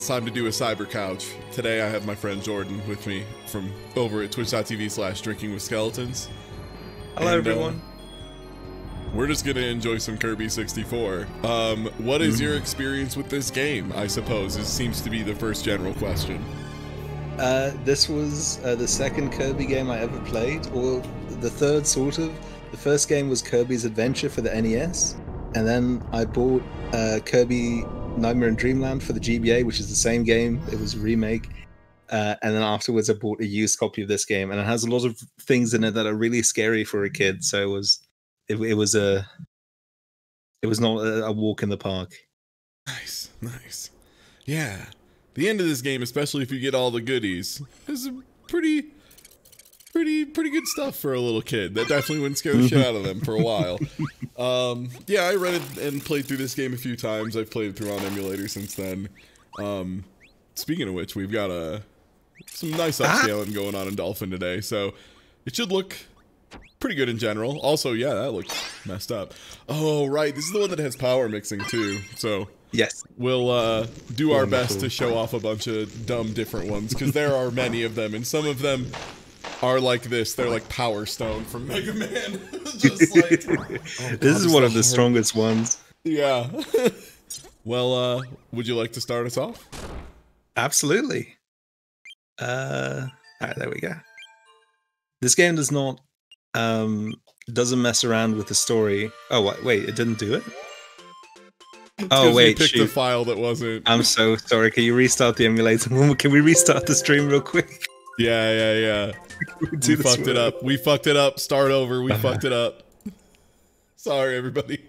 It's time to do a cyber couch. Today I have my friend Jordan with me from over at twitch.tv/DrinkingWithSkeletons. Hello, everyone. We're just gonna enjoy some Kirby 64. What is your experience with this game? I suppose it seems to be the first general question. This was the second Kirby game I ever played, or the third, sort of. The first game was Kirby's Adventure for the NES, and then I bought Kirby Nightmare in Dreamland for the GBA, which is the same game. It was a remake. And then afterwards I bought a used copy of this game, and it has a lot of things in it that are really scary for a kid, so it was not a walk in the park. Nice. Yeah. The end of this game, especially if you get all the goodies, is pretty good stuff for a little kid. That definitely wouldn't scare the shit out of them for a while. Yeah, I rented and played through this game a few times. I've played it through on emulator since then. Speaking of which, we've got some nice upscaling going on in Dolphin today, so it should look pretty good in general. Also, yeah, that looks messed up. Oh, right, this is the one that has power mixing too, so yes, we'll do our best to show off a bunch of dumb different ones, because there are many of them, and some of them are like this. They're like Power Stone from Mega Man. Just like, oh God, this is one of the strongest ones. Yeah. Well, would you like to start us off? Absolutely. Alright, there we go. This game does not doesn't mess around with the story. Oh wait, it didn't do it? Oh wait, you picked a file that wasn't. I'm so sorry. Can you restart the emulator? Can we restart the stream real quick? Yeah. We fucked it up. We fucked it up. Start over. We fucked it up. Sorry, everybody.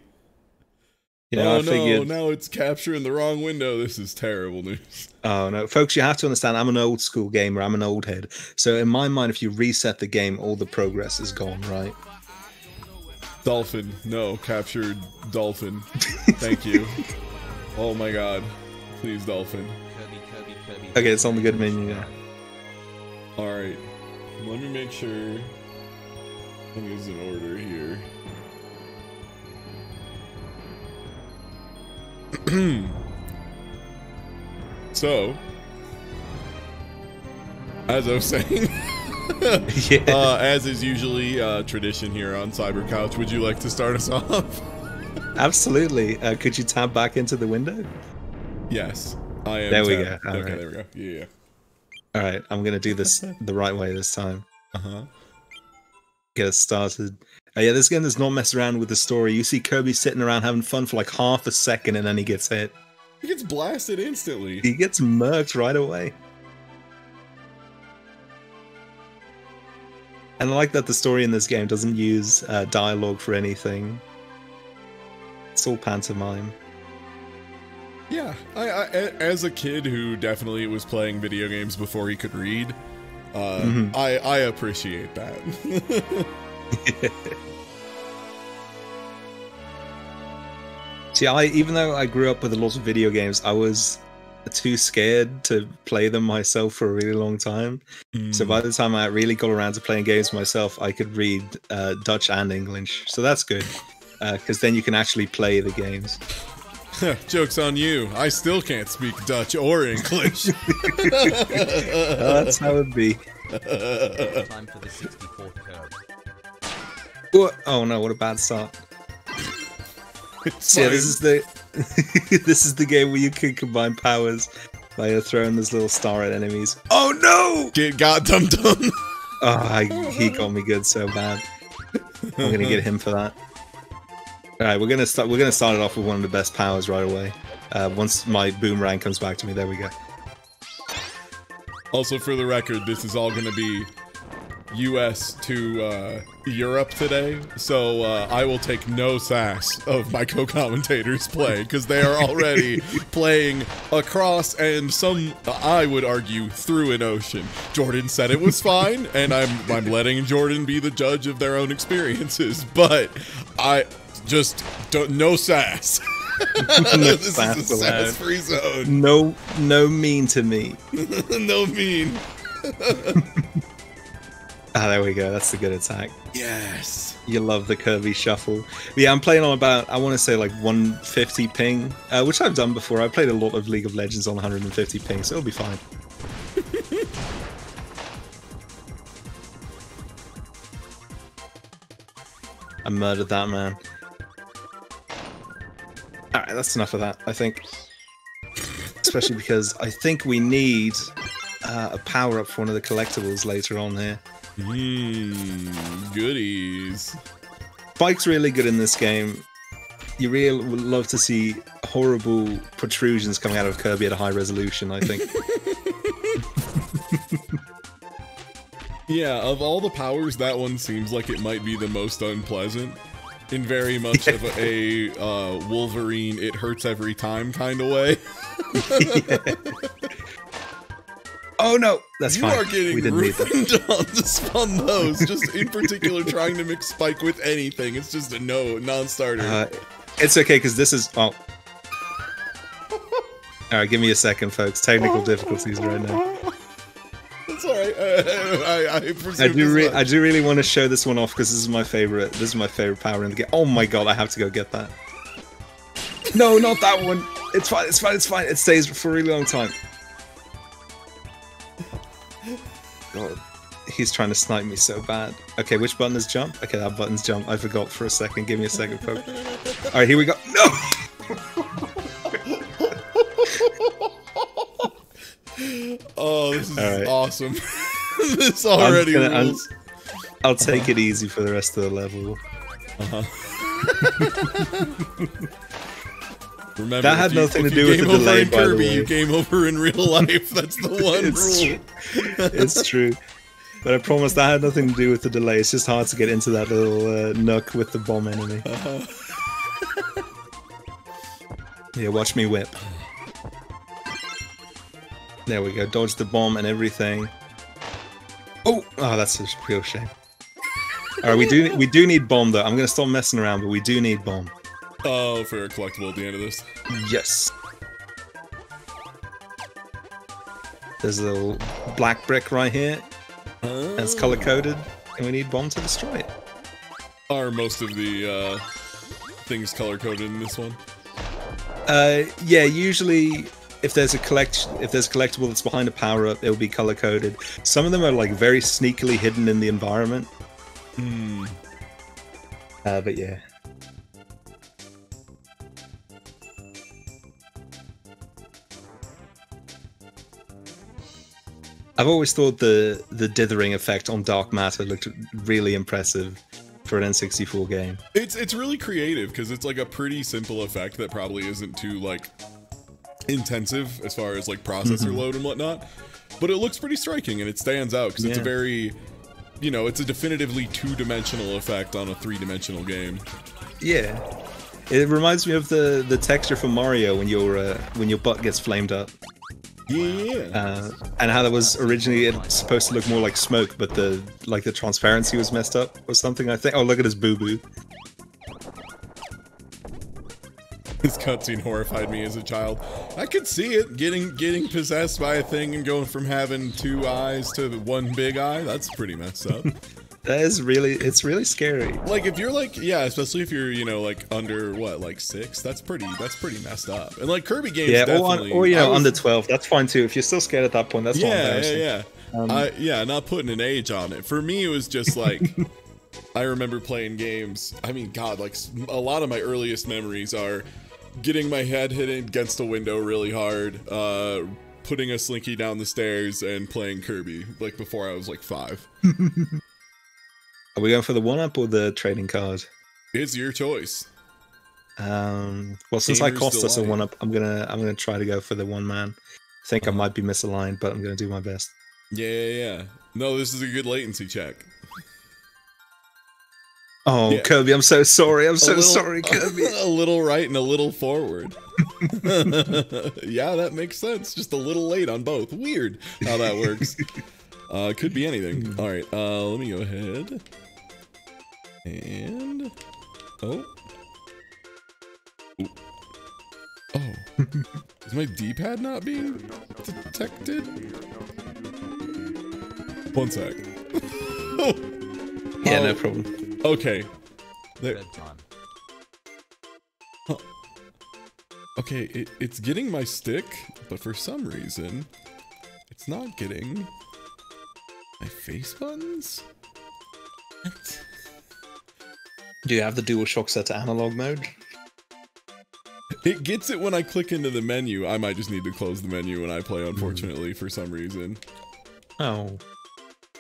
Yeah, oh no, now it's capturing the wrong window. This is terrible news. Oh no, folks, you have to understand, I'm an old school gamer. I'm an old head. So in my mind, if you reset the game, all the progress is gone, right? Dolphin. No, captured Dolphin. Thank you. Oh my God. Please, Dolphin. Kirby. Okay, it's on the good menu now. Alright. Let me make sure everything's in order here. So, as I was saying, yeah. As is usually tradition here on CyberCouch, would you like to start us off? Absolutely. Could you tab back into the window? Yes, I am. There we go. Okay, right. There we go. Yeah. All right, I'm gonna do this the right way this time. Get us started. Yeah, this game does not mess around with the story. You see Kirby sitting around having fun for like half a second, and then he gets hit. He gets blasted instantly. He gets murked right away. And I like that the story in this game doesn't use dialogue for anything. It's all pantomime. Yeah, I as a kid who definitely was playing video games before he could read, I appreciate that. See, even though I grew up with a lot of video games, I was too scared to play them myself for a really long time. So by the time I really got around to playing games myself, I could read Dutch and English. So that's good, because then you can actually play the games. Joke's on you. I still can't speak Dutch or English. That's how it be. Time for the 64th curve. Oh no, what a bad start. It's yeah, this is the game where you can combine powers by throwing this little star at enemies. Oh no! Get got dum dum. Oh, he got me good so bad. I'm gonna get him for that. All right, we're gonna start it off with one of the best powers right away. Once my boomerang comes back to me, there we go. Also, for the record, this is all gonna be US to Europe today, so I will take no sass of my co-commentators' play, because they are already playing across and some, I would argue, through an ocean. Jordan said it was fine, and I'm letting Jordan be the judge of their own experiences, but I just don't, no sass. This is a sass-free zone. No mean to me. No mean. Ah, there we go. That's the good attack. Yes. You love the Kirby shuffle. But yeah, I'm playing on about, I want to say like 150 ping, which I've done before. I played a lot of League of Legends on 150 ping, so it'll be fine. I murdered that man. Alright, that's enough of that, I think. Especially because I think we need a power-up for one of the collectibles later on here. Goodies. Spike's really good in this game. You really would love to see horrible protrusions coming out of Kirby at a high resolution, I think. Yeah, of all the powers, that one seems like it might be the most unpleasant. In very much of a Wolverine, it hurts every time kind of way. Yeah. Oh no, that's fine. You are getting ruined on the spawn those. Just in particular, trying to mix Spike with anything. It's just a non-starter. It's okay because this is. Oh. All right, give me a second, folks. Technical difficulties right now. That's all right. I do really want to show this one off because this is my favorite. This is my favorite power in the game. Oh my god, I have to go get that. No, not that one. It's fine. It's fine. It's fine. It stays for a really long time. God, he's trying to snipe me so bad. Okay, which button is jump? Okay, that button's jump. I forgot for a second. Give me a second, folks. All right, here we go. No. Oh, this is awesome. This already rules. I'll take it easy for the rest of the level. Remember, that had nothing to do with the delay, by the way. You game over in real life. That's the one rule. It's true. But I promise that had nothing to do with the delay. It's just hard to get into that little nook with the bomb enemy. Yeah, watch me whip. There we go. Dodge the bomb and everything. Oh, that's a real shame. All right, we do need bomb though. I'm gonna stop messing around, but we do need bomb. Oh, for a collectible at the end of this. Yes. There's a little black brick right here. And it's color coded, and we need bomb to destroy it. Are most of the things color coded in this one? Yeah, usually. If there's a collectible that's behind a power-up, it'll be color-coded. Some of them are like very sneakily hidden in the environment. But yeah. I've always thought the dithering effect on dark matter looked really impressive for an N64 game. It's really creative because it's like a pretty simple effect that probably isn't too like intensive as far as like processor load and whatnot, but it looks pretty striking and it stands out because it's a very, you know, it's a definitively two-dimensional effect on a three-dimensional game. Yeah, it reminds me of the texture from Mario when your butt gets flamed up. Yeah, and how that was originally supposed to look more like smoke, but the transparency was messed up or something. I think. Oh, look at his boo boo. This cutscene horrified me as a child. I could see it, getting possessed by a thing and going from having two eyes to one big eye. That's pretty messed up. It's really scary. Like if you're like, yeah, especially if you're, you know, like under what, like 6, that's pretty messed up. And like Kirby games, yeah, definitely. or you know, under 12, that's fine too. If you're still scared at that point, that's not embarrassing. Yeah, not putting an age on it. For me, it was just like, I remember playing games. I mean, God, like a lot of my earliest memories are getting my head hit against a window really hard, putting a slinky down the stairs, and playing Kirby, like before I was like 5. Are we going for the 1-up or the trading card? It's your choice. Well, since I cost us a 1-up, I'm gonna try to go for the 1-man. I think I might be misaligned, but I'm gonna do my best. Yeah. No, this is a good latency check. Oh, yeah. Kirby, I'm so sorry. I'm so sorry, Kirby. A little right and a little forward. Yeah, that makes sense. Just a little late on both. Weird how that works. Could be anything. All right, let me go ahead. And... Oh. Is my D-pad not being detected? 1 sec. Yeah, no problem. Okay. There. Bedtime. Huh. Okay, it's getting my stick, but for some reason, it's not getting my face buttons? What? Do you have the DualShock set to analog mode? It gets it when I click into the menu. I might just need to close the menu when I play, unfortunately, for some reason. Oh.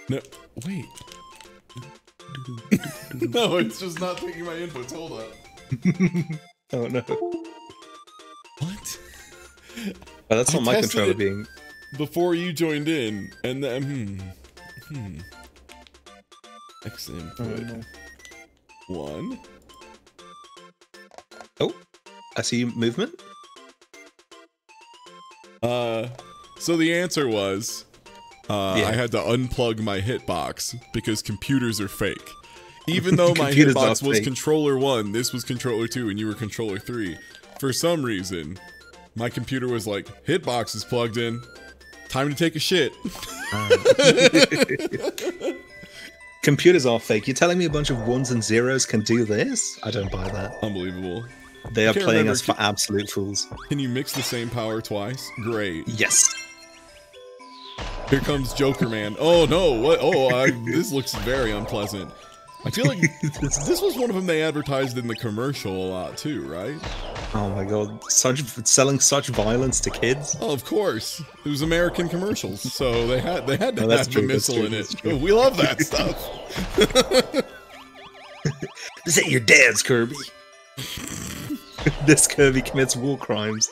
No, wait. No, it's just not taking my inputs. Hold up. Oh no. What? Oh, that's I not my tested controller it being... before you joined in, and then X input 1. Oh, I see movement. So the answer was I had to unplug my hitbox because computers are fake. Even though my Computers hitbox are was fake. controller 1, this was controller 2, and you were controller 3. For some reason, my computer was like, hitbox is plugged in. Time to take a shit. Computers are fake. You're telling me a bunch of ones and zeros can do this? I don't buy that. Unbelievable. They are can't playing remember- us for absolute fools. Can you mix the same power twice? Great. Yes. Here comes Joker Man. Oh no, what? Oh, this looks very unpleasant. I feel like this was one of them they advertised in the commercial a lot too, right? Oh my god, selling such violence to kids. Oh, of course. It was American commercials, so they had to Oh, that's have true, the that's missile true, in that's it. true. We love that stuff. This ain't your dad's Kirby. This Kirby commits war crimes.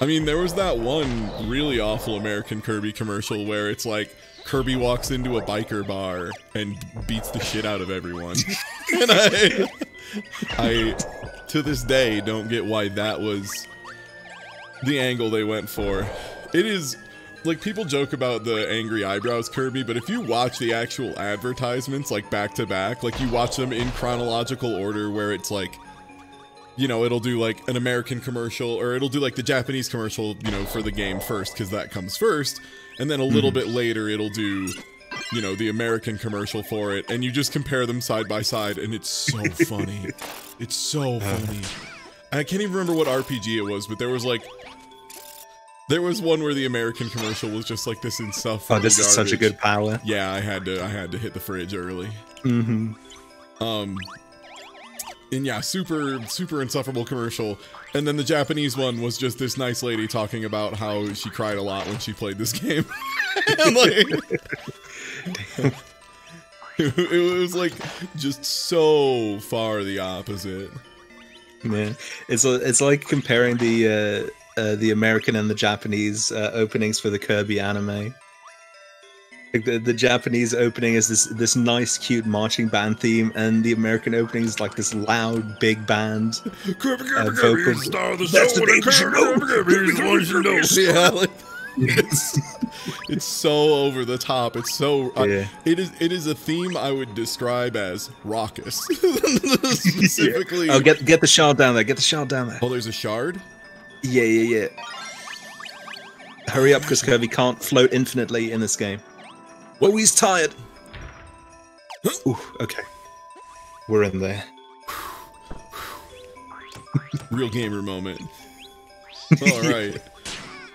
I mean, there was that one really awful American Kirby commercial where it's like Kirby walks into a biker bar and beats the shit out of everyone. And I to this day don't get why that was the angle they went for. It is like, people joke about the angry eyebrows Kirby, but if you watch the actual advertisements like back to back, like you watch them in chronological order where it's like, you know, it'll do like an American commercial, or it'll do like the Japanese commercial, you know, for the game first, because that comes first. And then a little bit later, it'll do, you know, the American commercial for it. And you just compare them side by side, and it's so funny. It's so funny. I can't even remember what RPG it was, but there was one where the American commercial was just like this insufferable Oh, this is such a garbage. good power. Yeah, I had to hit the fridge early. Mm-hmm. And yeah, super insufferable commercial. And then the Japanese one was just this nice lady talking about how she cried a lot when she played this game. And like, it was like just so far the opposite. Yeah, it's like comparing the American and the Japanese openings for the Kirby anime. Like the Japanese opening is this nice, cute marching band theme, and the American opening is like this loud, big band vocal. That's the name you should know. Yeah, like, it's so over the top. It's so it is a theme I would describe as raucous. Specifically. Yeah. Oh, get the shard down there. Get the shard down there. Oh, there's a shard? Yeah. Hurry up, because Kirby can't float infinitely in this game. Whoa, he's tired. Ooh, okay. We're in there. Real gamer moment. All right.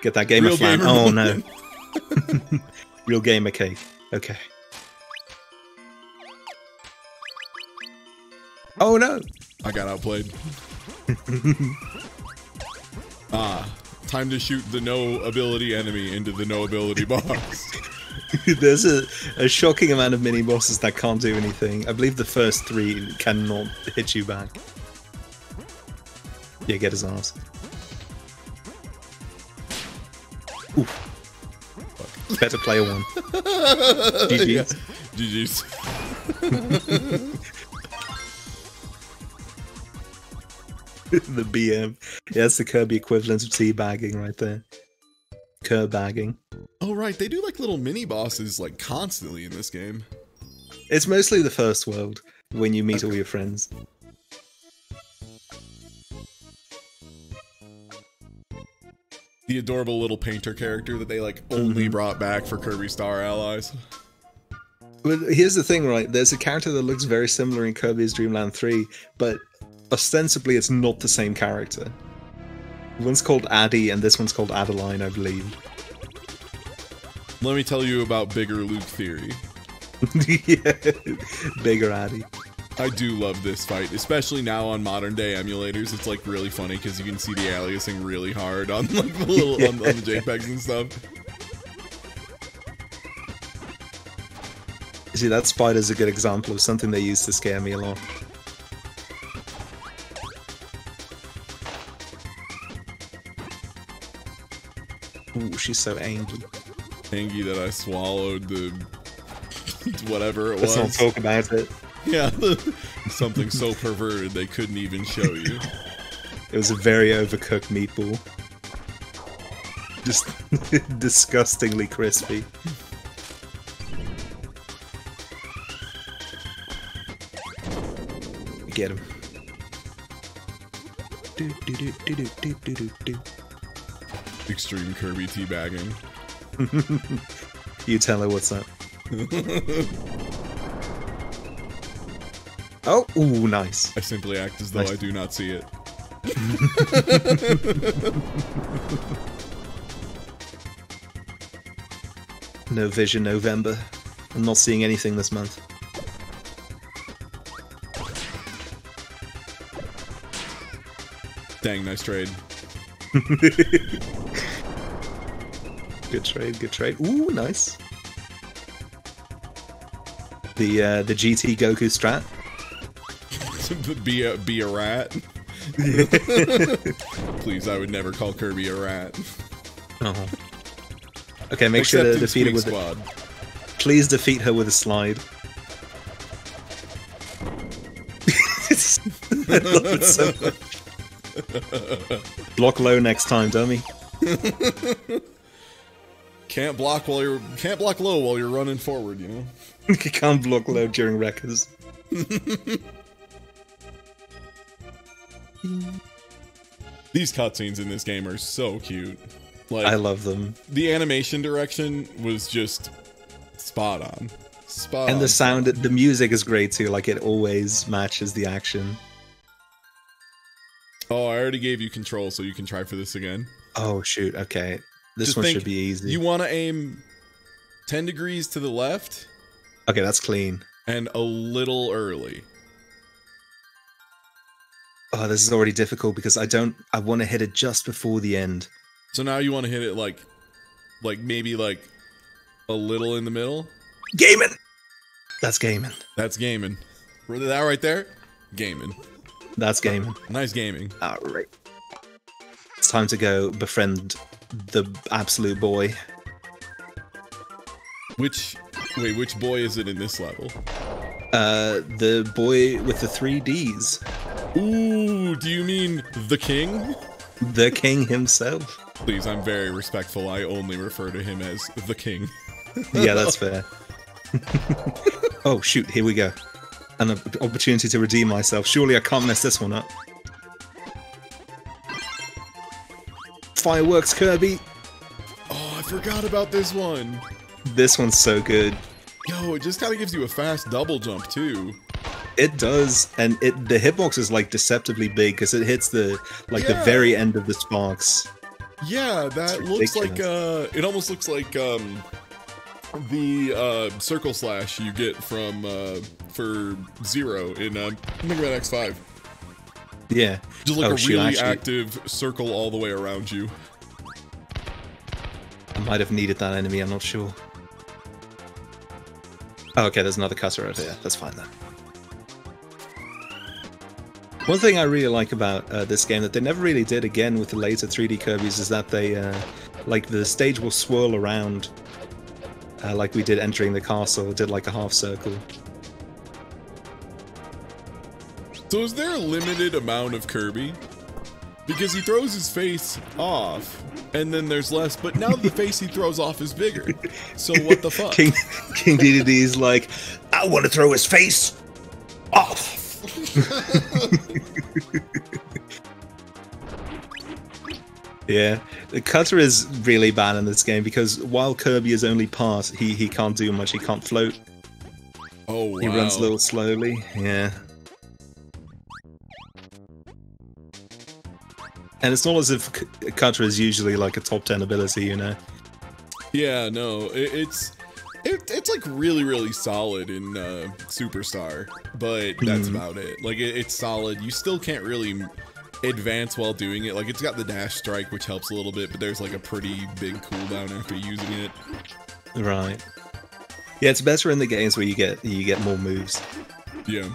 Get that gamer Real flan. gamer Oh moment. no. Real gamer cake. Okay. Oh no. I got outplayed. Time to shoot the no ability enemy into the no ability box. There's a shocking amount of mini bosses that can't do anything. I believe the first 3 cannot hit you back. Yeah, get his ass. Ooh. Better player 1. GG's. Yeah. GG's. The BM. Yeah, that's the Kirby equivalent of teabagging right there. Kerbagging. Oh right, they do like little mini bosses like constantly in this game. It's mostly the first world when you meet all your friends. The adorable little painter character that they like only brought back for Kirby Star Allies. But here's the thing, right? There's a character that looks very similar in Kirby's Dream Land 3, but ostensibly it's not the same character. One's called Addy, and this one's called Adeline, I believe. Let me tell you about Bigger Luke theory. Yeah, Bigger Addy. I do love this fight, especially now on modern day emulators. It's like really funny because you can see the aliasing really hard on like the little on the JPEGs and stuff. You see, that spider's a good example of something they used to scare me a lot. Ooh, she's so angry. Angry that I swallowed the whatever it was. Let's not talk about it. Yeah, something so perverted they couldn't even show you. It was a very overcooked meatball. Just disgustingly crispy. Get him. Extreme Kirby teabagging. You tell her what's up. Oh, ooh, nice. I simply act as though I do not see it. No vision November. I'm not seeing anything this month. Dang, nice trade. Good trade, good trade. Ooh, nice. The GT Goku strat. be a rat. Please, I would never call Kirby a rat. Oh. Okay, make sure to defeat her with Squad. Please defeat her with a slide. I love it so much. Block low next time, dummy. Can't block low while you're running forward, you know. You can't block low during wreckers. These cutscenes in this game are so cute. Like, I love them. The animation direction was just spot on. Spot And on. the sound, the music is great too, like it always matches the action. Oh, I already gave you control, so you can try for this again. Oh shoot, okay. This Just one think, should be easy. You want to aim 10 degrees to the left Okay, that's clean. and a little early. Oh, this is already difficult because I want to hit it just before the end. So now you want to hit it like maybe like a little in the middle. Gaming! That's gaming. That's gaming. That right there? Gaming. That's gaming. Nice gaming. Alright. It's time to go befriend the absolute boy. Which boy is it in this level? The boy with the 3 Ds. Ooh, do you mean the king? The king himself. Please, I'm very respectful. I only refer to him as the king. Yeah, that's fair. Oh shoot, here we go. An opportunity to redeem myself. Surely I can't mess this one up. Fireworks, Kirby. Oh, I forgot about this one. This one's so good. Yo, it just kind of gives you a fast double jump too. It does, and the hitbox is like deceptively big because it hits the the very end of the sparks. Yeah, that looks like it almost looks like the circle slash you get from for Zero in Mega Man X5. Yeah, Just like a really active circle all the way around you. I might have needed that enemy. I'm not sure. Oh, okay, there's another cutter over here. That's fine then. One thing I really like about this game that they never really did again with the later 3D Kirbys is that they, like, the stage will swirl around, like we did entering the castle. It did like a half circle. So is there a limited amount of Kirby? Because he throws his face off, and then there's less, but now the face he throws off is bigger. So what the fuck? King DDD's like, I want to throw his face off. Yeah, the cutter is really bad in this game because while Kirby is only part, he can't do much. He can't float. Oh, wow. He runs a little slowly, yeah. And it's not as if Cutter is usually like a top 10 ability, you know? Yeah, no, it's like really solid in Superstar, but that's about it. Like it's solid. You still can't really advance while doing it. Like it's got the dash strike, which helps a little bit, but there's like a pretty big cooldown after using it. Right. Yeah, it's better in the games where you get more moves. Yeah.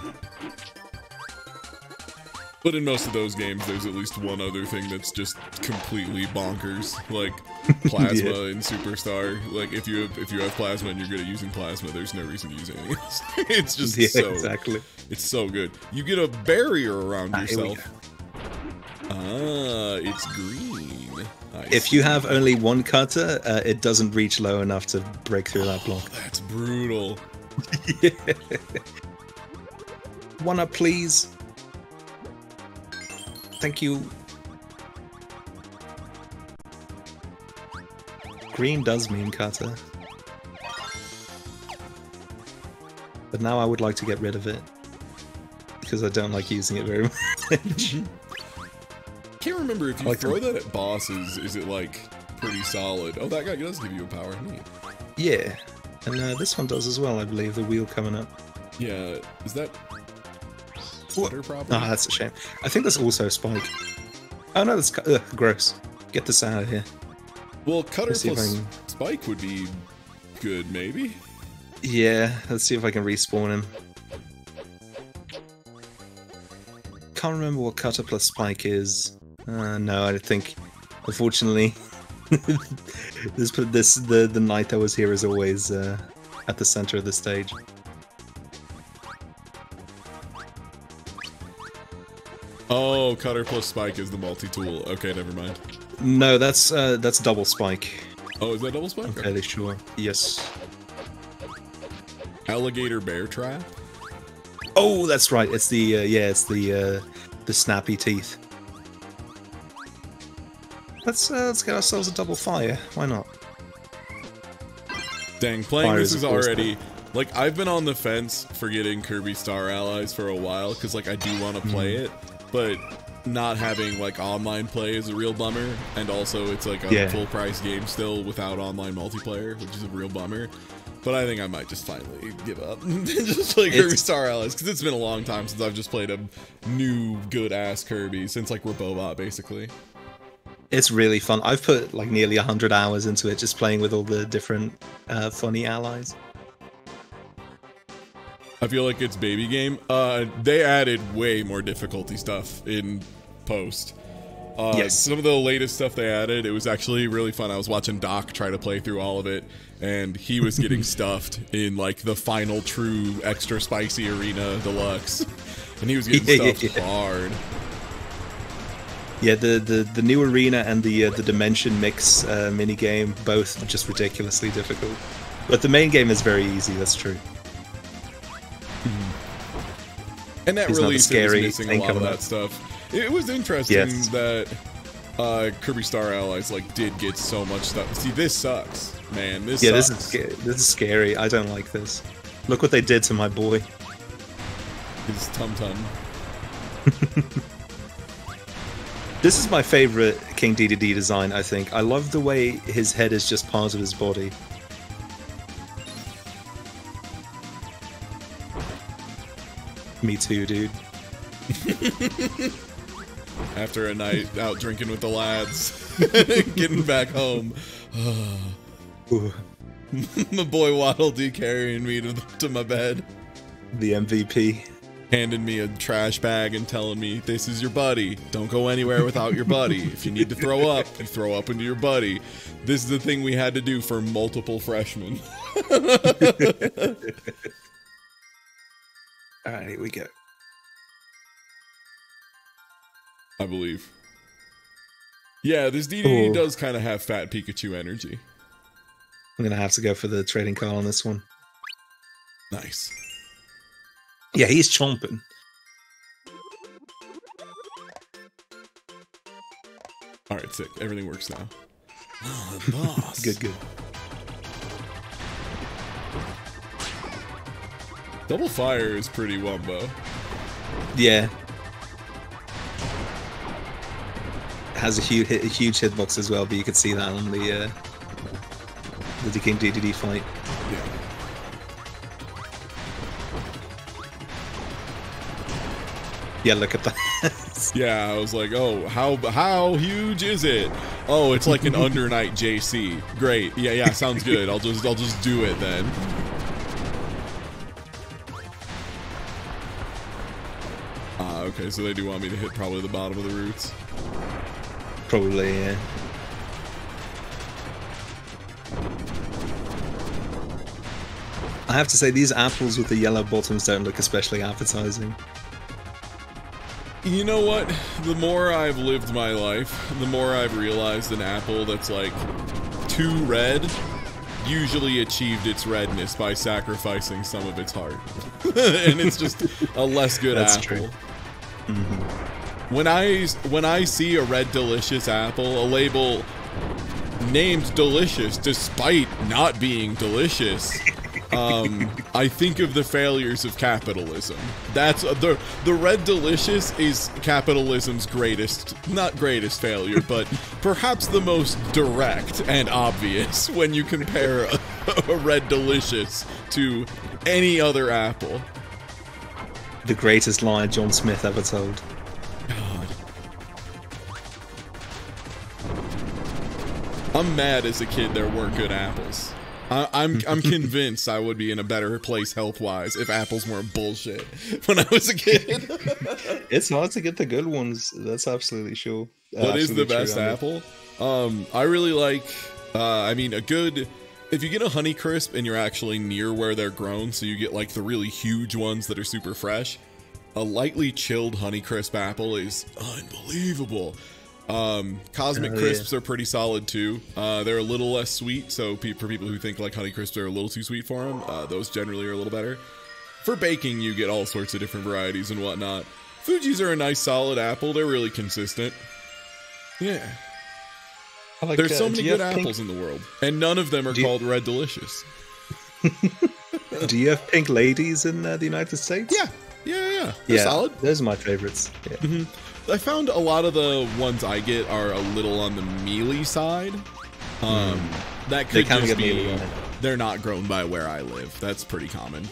But in most of those games, there's at least one other thing that's just completely bonkers, like plasma in Superstar. Like if you have plasma and you're good at using plasma, there's no reason to use anything else. It's just exactly. It's so good. You get a barrier around yourself. Ah, it's green. If you have only one cutter, it doesn't reach low enough to break through that block. That's brutal. Yeah. One up, please. Thank you. Green does mean cutter. But now I would like to get rid of it. Because I don't like using it very much. Can't remember if you throw that at bosses, is it like pretty solid? Oh, that guy does give you a power. Neat. Yeah. And this one does as well, I believe, the wheel coming up. Yeah, is that... Cutter probably? Oh, that's a shame. I think that's also Spike. Oh no, that's gross. Get this out of here. Well, Cutter plus Spike would be good, maybe? Yeah, let's see if I can respawn him. Can't remember what Cutter plus Spike is. No, I think, unfortunately, the knight that was here is always at the center of the stage. Oh, Cutter plus Spike is the multi-tool. Okay, never mind. No, that's double Spike. Oh, is that double Spike? I'm fairly sure. Yes. Alligator bear trap? Oh, that's right. It's the it's the snappy teeth. Let's get ourselves a double fire. Why not? Dang, playing Fire this is already... Cool. Like, I've been on the fence for getting Kirby Star Allies for a while, because, like, I do want to play it, but not having, like, online play is a real bummer, and also it's, like, a full-price game still without online multiplayer, which is a real bummer. But I think I might just finally give up and just play Kirby Star Allies, because it's been a long time since I've just played a new, good-ass Kirby, since, like, Robobot, basically. It's really fun. I've put, like, nearly 100 hours into it, just playing with all the different funny allies. I feel like it's baby game. They added way more difficulty stuff in post. Yes. Some of the latest stuff they added, it was actually really fun. I was watching Doc try to play through all of it, and he was getting stuffed in like the final true extra spicy arena deluxe, and he was getting stuffed hard. Yeah, the new arena and the dimension mix mini game, both just ridiculously difficult. But the main game is very easy. That's true. And that release is missing a lot of that stuff. It was interesting that Kirby Star Allies like did get so much stuff. See, this sucks, man. This sucks. This is scary. I don't like this. Look what they did to my boy. His tum-tum. This is my favorite King Dedede design, I think. I love the way his head is just part of his body. Me too, dude. After a night out drinking with the lads, getting back home. My boy Waddle Dee carrying me to my bed. The MVP. Handing me a trash bag and telling me, this is your buddy. Don't go anywhere without your buddy. If you need to throw up, you throw up into your buddy. This is the thing we had to do for multiple freshmen. Alright, here we go. I believe. Yeah, this DDD does kind of have fat Pikachu energy. I'm gonna have to go for the trading card on this one. Nice. Yeah, he's chomping. Alright, sick. Everything works now. Oh, the boss. Good. Double fire is pretty wumbo. Yeah. It has a huge hitbox as well, but you could see that on the King DDD fight. Yeah. Yeah, look at that. Yeah, I was like, oh, how huge is it? Oh, it's like an Undernight JC. Great. Yeah, sounds good. I'll just do it then. Okay, so they do want me to hit probably the bottom of the roots. Probably, yeah. I have to say, these apples with the yellow bottoms don't look especially appetizing. You know what? The more I've lived my life, the more I've realized an apple that's like too red usually achieved its redness by sacrificing some of its heart. And it's just a less good That's apple. true. Mm-hmm. When I see a red delicious apple, a label named delicious despite not being delicious, I think of the failures of capitalism. That's the red delicious is capitalism's not greatest failure, but perhaps the most direct and obvious when you compare a red delicious to any other apple. The greatest lie John Smith ever told. God. I'm mad as a kid there weren't good apples. I'm convinced I would be in a better place health-wise if apples weren't bullshit when I was a kid. It's hard to get the good ones. That's absolutely sure. What is the best apple? I really like. If you get a Honeycrisp and you're actually near where they're grown, so you get like the really huge ones that are super fresh, a lightly chilled Honeycrisp apple is unbelievable. Cosmic Crisps are pretty solid too. They're a little less sweet, so for people who think like Honeycrisps are a little too sweet for them, those generally are a little better. For baking, you get all sorts of different varieties and whatnot. Fuji's are a nice solid apple. They're really consistent. Yeah. There's so many good apples in the world, and none of them are called Red Delicious. Do you have pink ladies in the United States? Yeah. They're solid. Those are my favorites. Yeah. Mm-hmm. I found a lot of the ones I get are a little on the mealy side. That could just be they're not grown by where I live. That's pretty common.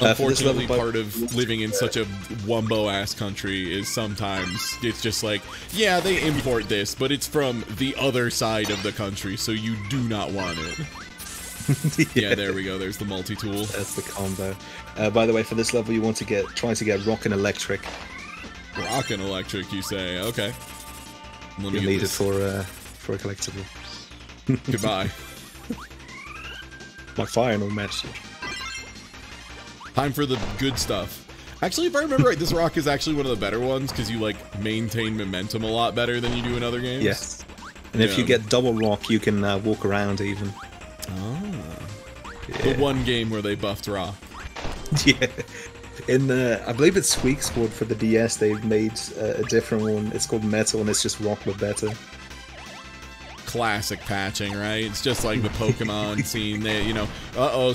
Unfortunately, part of living in such a wumbo-ass country is sometimes it's just like, yeah, they import this, but it's from the other side of the country, so you do not want it. Yeah, there we go. There's the multi-tool. That's the combo. By the way, for this level, you want to try to get Rockin' Electric. Rockin' Electric, you say? Okay. You need it for a collectible. Goodbye. My final message. Time for the good stuff. Actually, if I remember right, this rock is actually one of the better ones because you like maintain momentum a lot better than you do in other games. Yes. And if you get double rock, you can walk around even. The one game where they buffed rock. Yeah. In I believe it's Squeak Squad for the DS, they've made a different one. It's called Metal, and it's just rock but better. Classic patching, right? It's just like the Pokemon scene. They,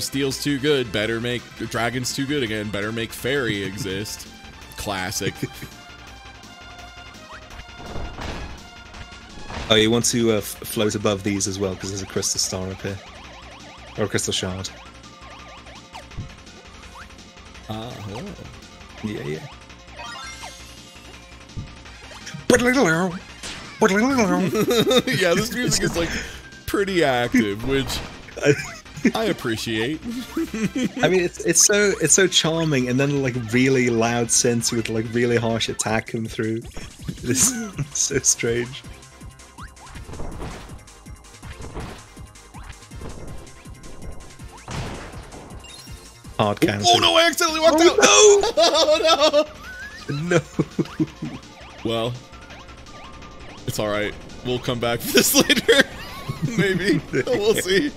Steel's too good. Better make Dragon's too good again. Better make Fairy exist. Classic. Oh, you want to float above these as well because there's a crystal star up here, or a crystal shard. Yeah. Yeah, this music is like pretty active, which I appreciate. I mean, it's so charming, and then like really loud synths with like really harsh attack come through. It's so strange. Hard counter. Oh no! I accidentally walked out. No! Oh no! No. Well, it's all right. We'll come back for this later. Maybe we'll see.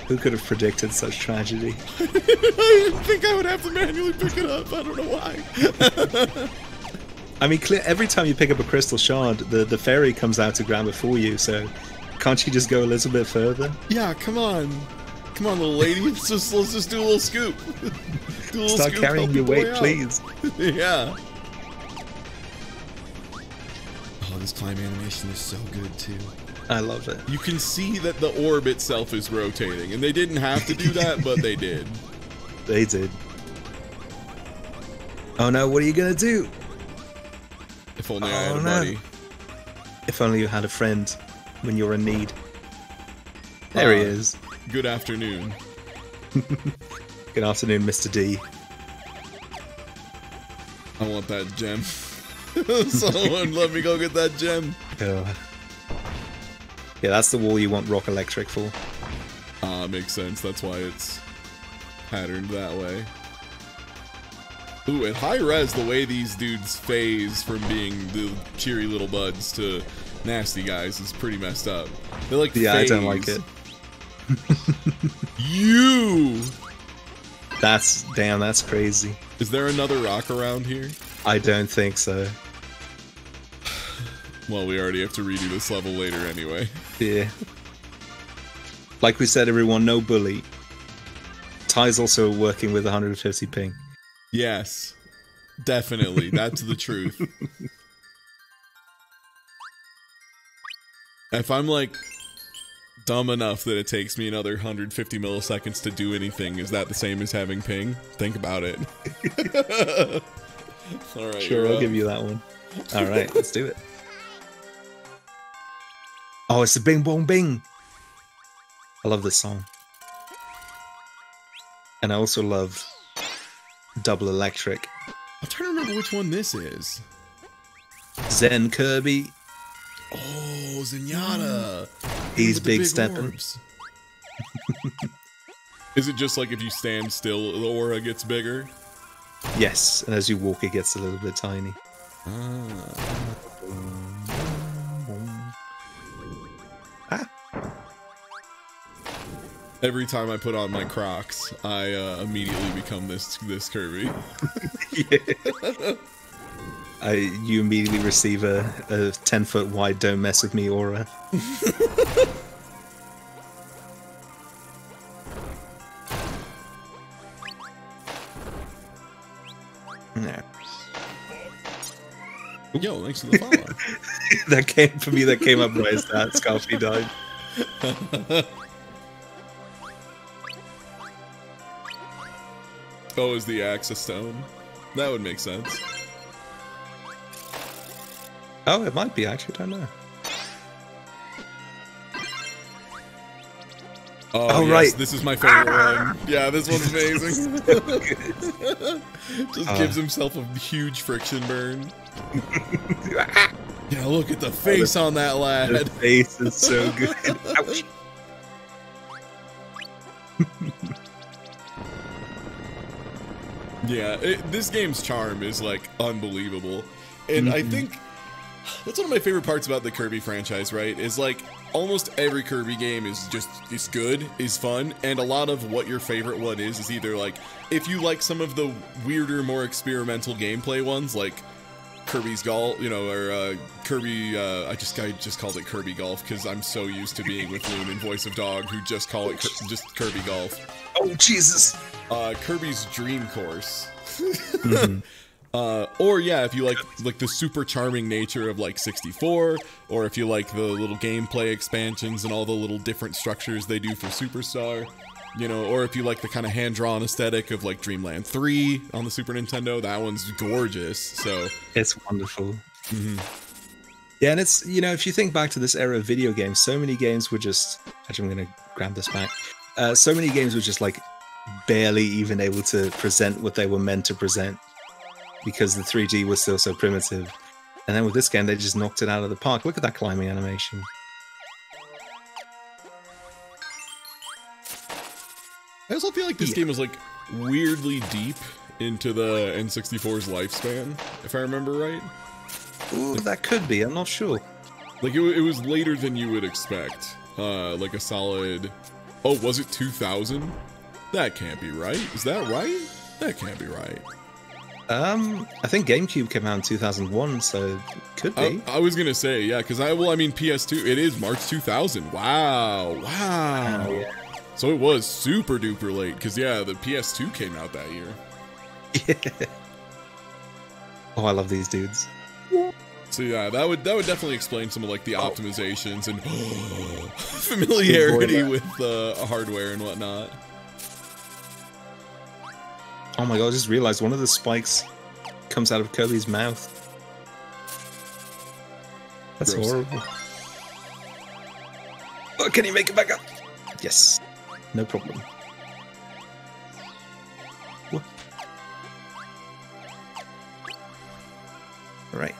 Who could have predicted such tragedy? I didn't think I would have to manually pick it up. I don't know why. I mean, every time you pick up a crystal shard, the fairy comes out to grab it for you. So, can't you just go a little bit further? Yeah, come on. Come on, little lady. Let's just do a little scoop. Do a little Start scoop, carrying help your boy weight, out. please. Yeah. Oh, this climb animation is so good too. I love it. You can see that the orb itself is rotating, and they didn't have to do that, but they did. They did. Oh no, what are you gonna do? If only I had a buddy. If only you had a friend when you're in need. There he is. Good afternoon. Good afternoon, Mr. D. I want that gem. Someone let me go get that gem. Oh. Yeah, that's the wall you want Rock Electric for. Makes sense. That's why it's patterned that way. Ooh, at high res, the way these dudes phase from being the cheery little buds to nasty guys is pretty messed up. They're like, yeah, phase. I don't like it. You! Damn, that's crazy. Is there another rock around here? I don't think so. Well, we already have to redo this level later anyway. Yeah. Like we said, everyone, no bully. Ty's also working with 150 ping. Yes. Definitely. That's the truth. If I'm like dumb enough that it takes me another 150 milliseconds to do anything, is that the same as having ping? Think about it. Alright. Sure, I'll give you that one. Alright, let's do it. Oh, it's the Bing Bong Bing. I love this song. And I also love Double Electric. I'm trying to remember which one this is. Zen Kirby. Oh, Zenyatta. He's big stepping. Is it just like if you stand still, the aura gets bigger? Yes, and as you walk, it gets a little bit tiny. Every time I put on my Crocs, I immediately become this Kirby. You immediately receive a 10-foot wide "Don't mess with me" aura. Yeah. Yo, thanks for the follow. That came up right as that Scarfy died. Oh, is the axe a stone? That would make sense. Oh, it might be, actually, I don't know. Oh, yes, right. This is my favorite one. Yeah, this one's amazing. Just gives himself a huge friction burn. Yeah, look at the face on that lad. The face is so good. Ouch. Yeah, this game's charm is like unbelievable. And I think that's one of my favorite parts about the Kirby franchise, right? Is like almost every Kirby game is good, is fun, and a lot of what your favorite one is either like, if you like some of the weirder, more experimental gameplay ones, like Kirby's Golf, you know, or Kirby, I just called it Kirby Golf because I'm so used to being with Loon and Voice of Dog, who just call it just Kirby Golf. Oh, Jesus. Kirby's Dream Course. Or yeah, if you like the super charming nature of like 64, or if you like the little gameplay expansions and all the little different structures they do for Superstar, you know, or if you like the kind of hand-drawn aesthetic of like Dreamland 3 on the Super Nintendo, that one's gorgeous. So it's wonderful. Yeah, and it's, you know, if you think back to this era of video games, so many games were just, actually I'm gonna grab this back. So many games were just like barely even able to present what they were meant to present because the 3D was still so primitive. And then with this game, they just knocked it out of the park. Look at that climbing animation. I also feel like this game was like weirdly deep into the N64's lifespan, if I remember right. Ooh, that could be. I'm not sure. Like it was later than you would expect. Like a solid. Oh, was it 2000? That can't be right. Is that right? That can't be right. I think GameCube came out in 2001, so it could be. I was gonna say, yeah, because I mean PS2. It is March 2000. Wow. Yeah. So it was super duper late, because yeah, the PS2 came out that year. Yeah. Oh, I love these dudes. So yeah, that would definitely explain some of like the optimizations and familiarity with hardware and whatnot. Oh my god, I just realized one of the spikes comes out of Kirby's mouth. That's Gross. horrible. Oh, can you make it back up? Yes. No problem. What? Alright.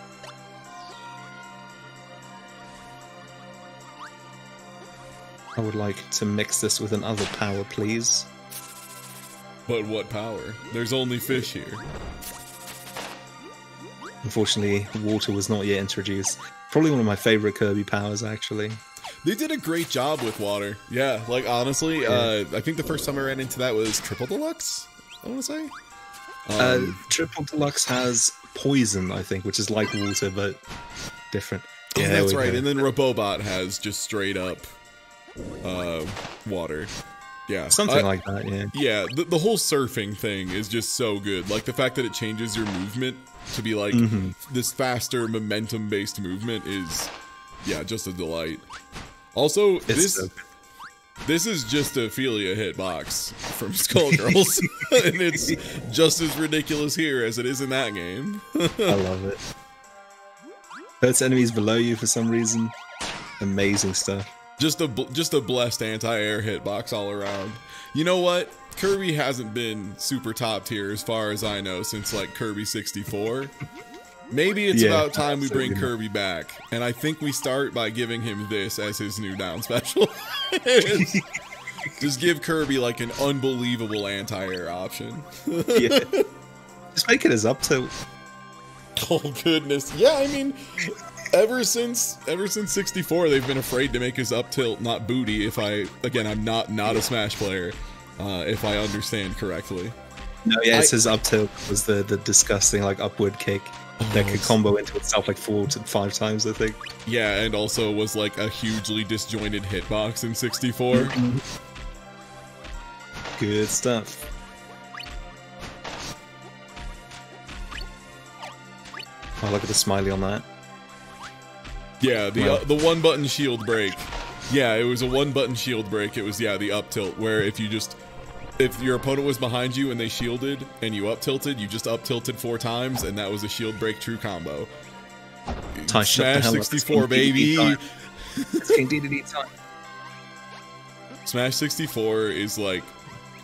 I would like to mix this with another power, please. But what power? There's only fish here. Unfortunately, water was not yet introduced. Probably one of my favorite Kirby powers, actually. They did a great job with water. Yeah, like honestly, I think the first time I ran into that was Triple Deluxe, I want to say. Triple Deluxe has poison, I think, which is like water, but different. Yeah, Yeah, that's right. And then Robobot has just straight up water. Yeah. Something like that, yeah. Yeah, the whole surfing thing is just so good. Like the fact that it changes your movement to be like this faster momentum-based movement is, yeah, just a delight. Also, this is just a Ophelia hitbox from Skullgirls, and it's just as ridiculous here as it is in that game. I love it. Hurts enemies below you for some reason. Amazing stuff. Just a blessed anti-air hitbox all around. You know what? Kirby hasn't been super top tier as far as I know since like Kirby 64. Maybe it's about time we bring Kirby back, and I think we start by giving him this as his new down special. Just give Kirby like an unbelievable anti-air option. Yeah. Just make it as up tilt. Oh goodness. Yeah, I mean, ever since 64, they've been afraid to make his up tilt not booty. I'm not a Smash player, if I understand correctly. No, yeah, it says up tilt was the disgusting like upward kick that could combo into itself like 4 to 5 times, I think. Yeah, and also was like a hugely disjointed hitbox in 64. Good stuff. Oh, look at the smiley on that. Yeah, the one button shield break. Yeah, it was a one button shield break. It was the up tilt where if your opponent was behind you and they shielded and you up tilted, you just up tilted 4 times and that was a shield break true combo. Smash 64, baby. It's King DDD time. Smash 64 is like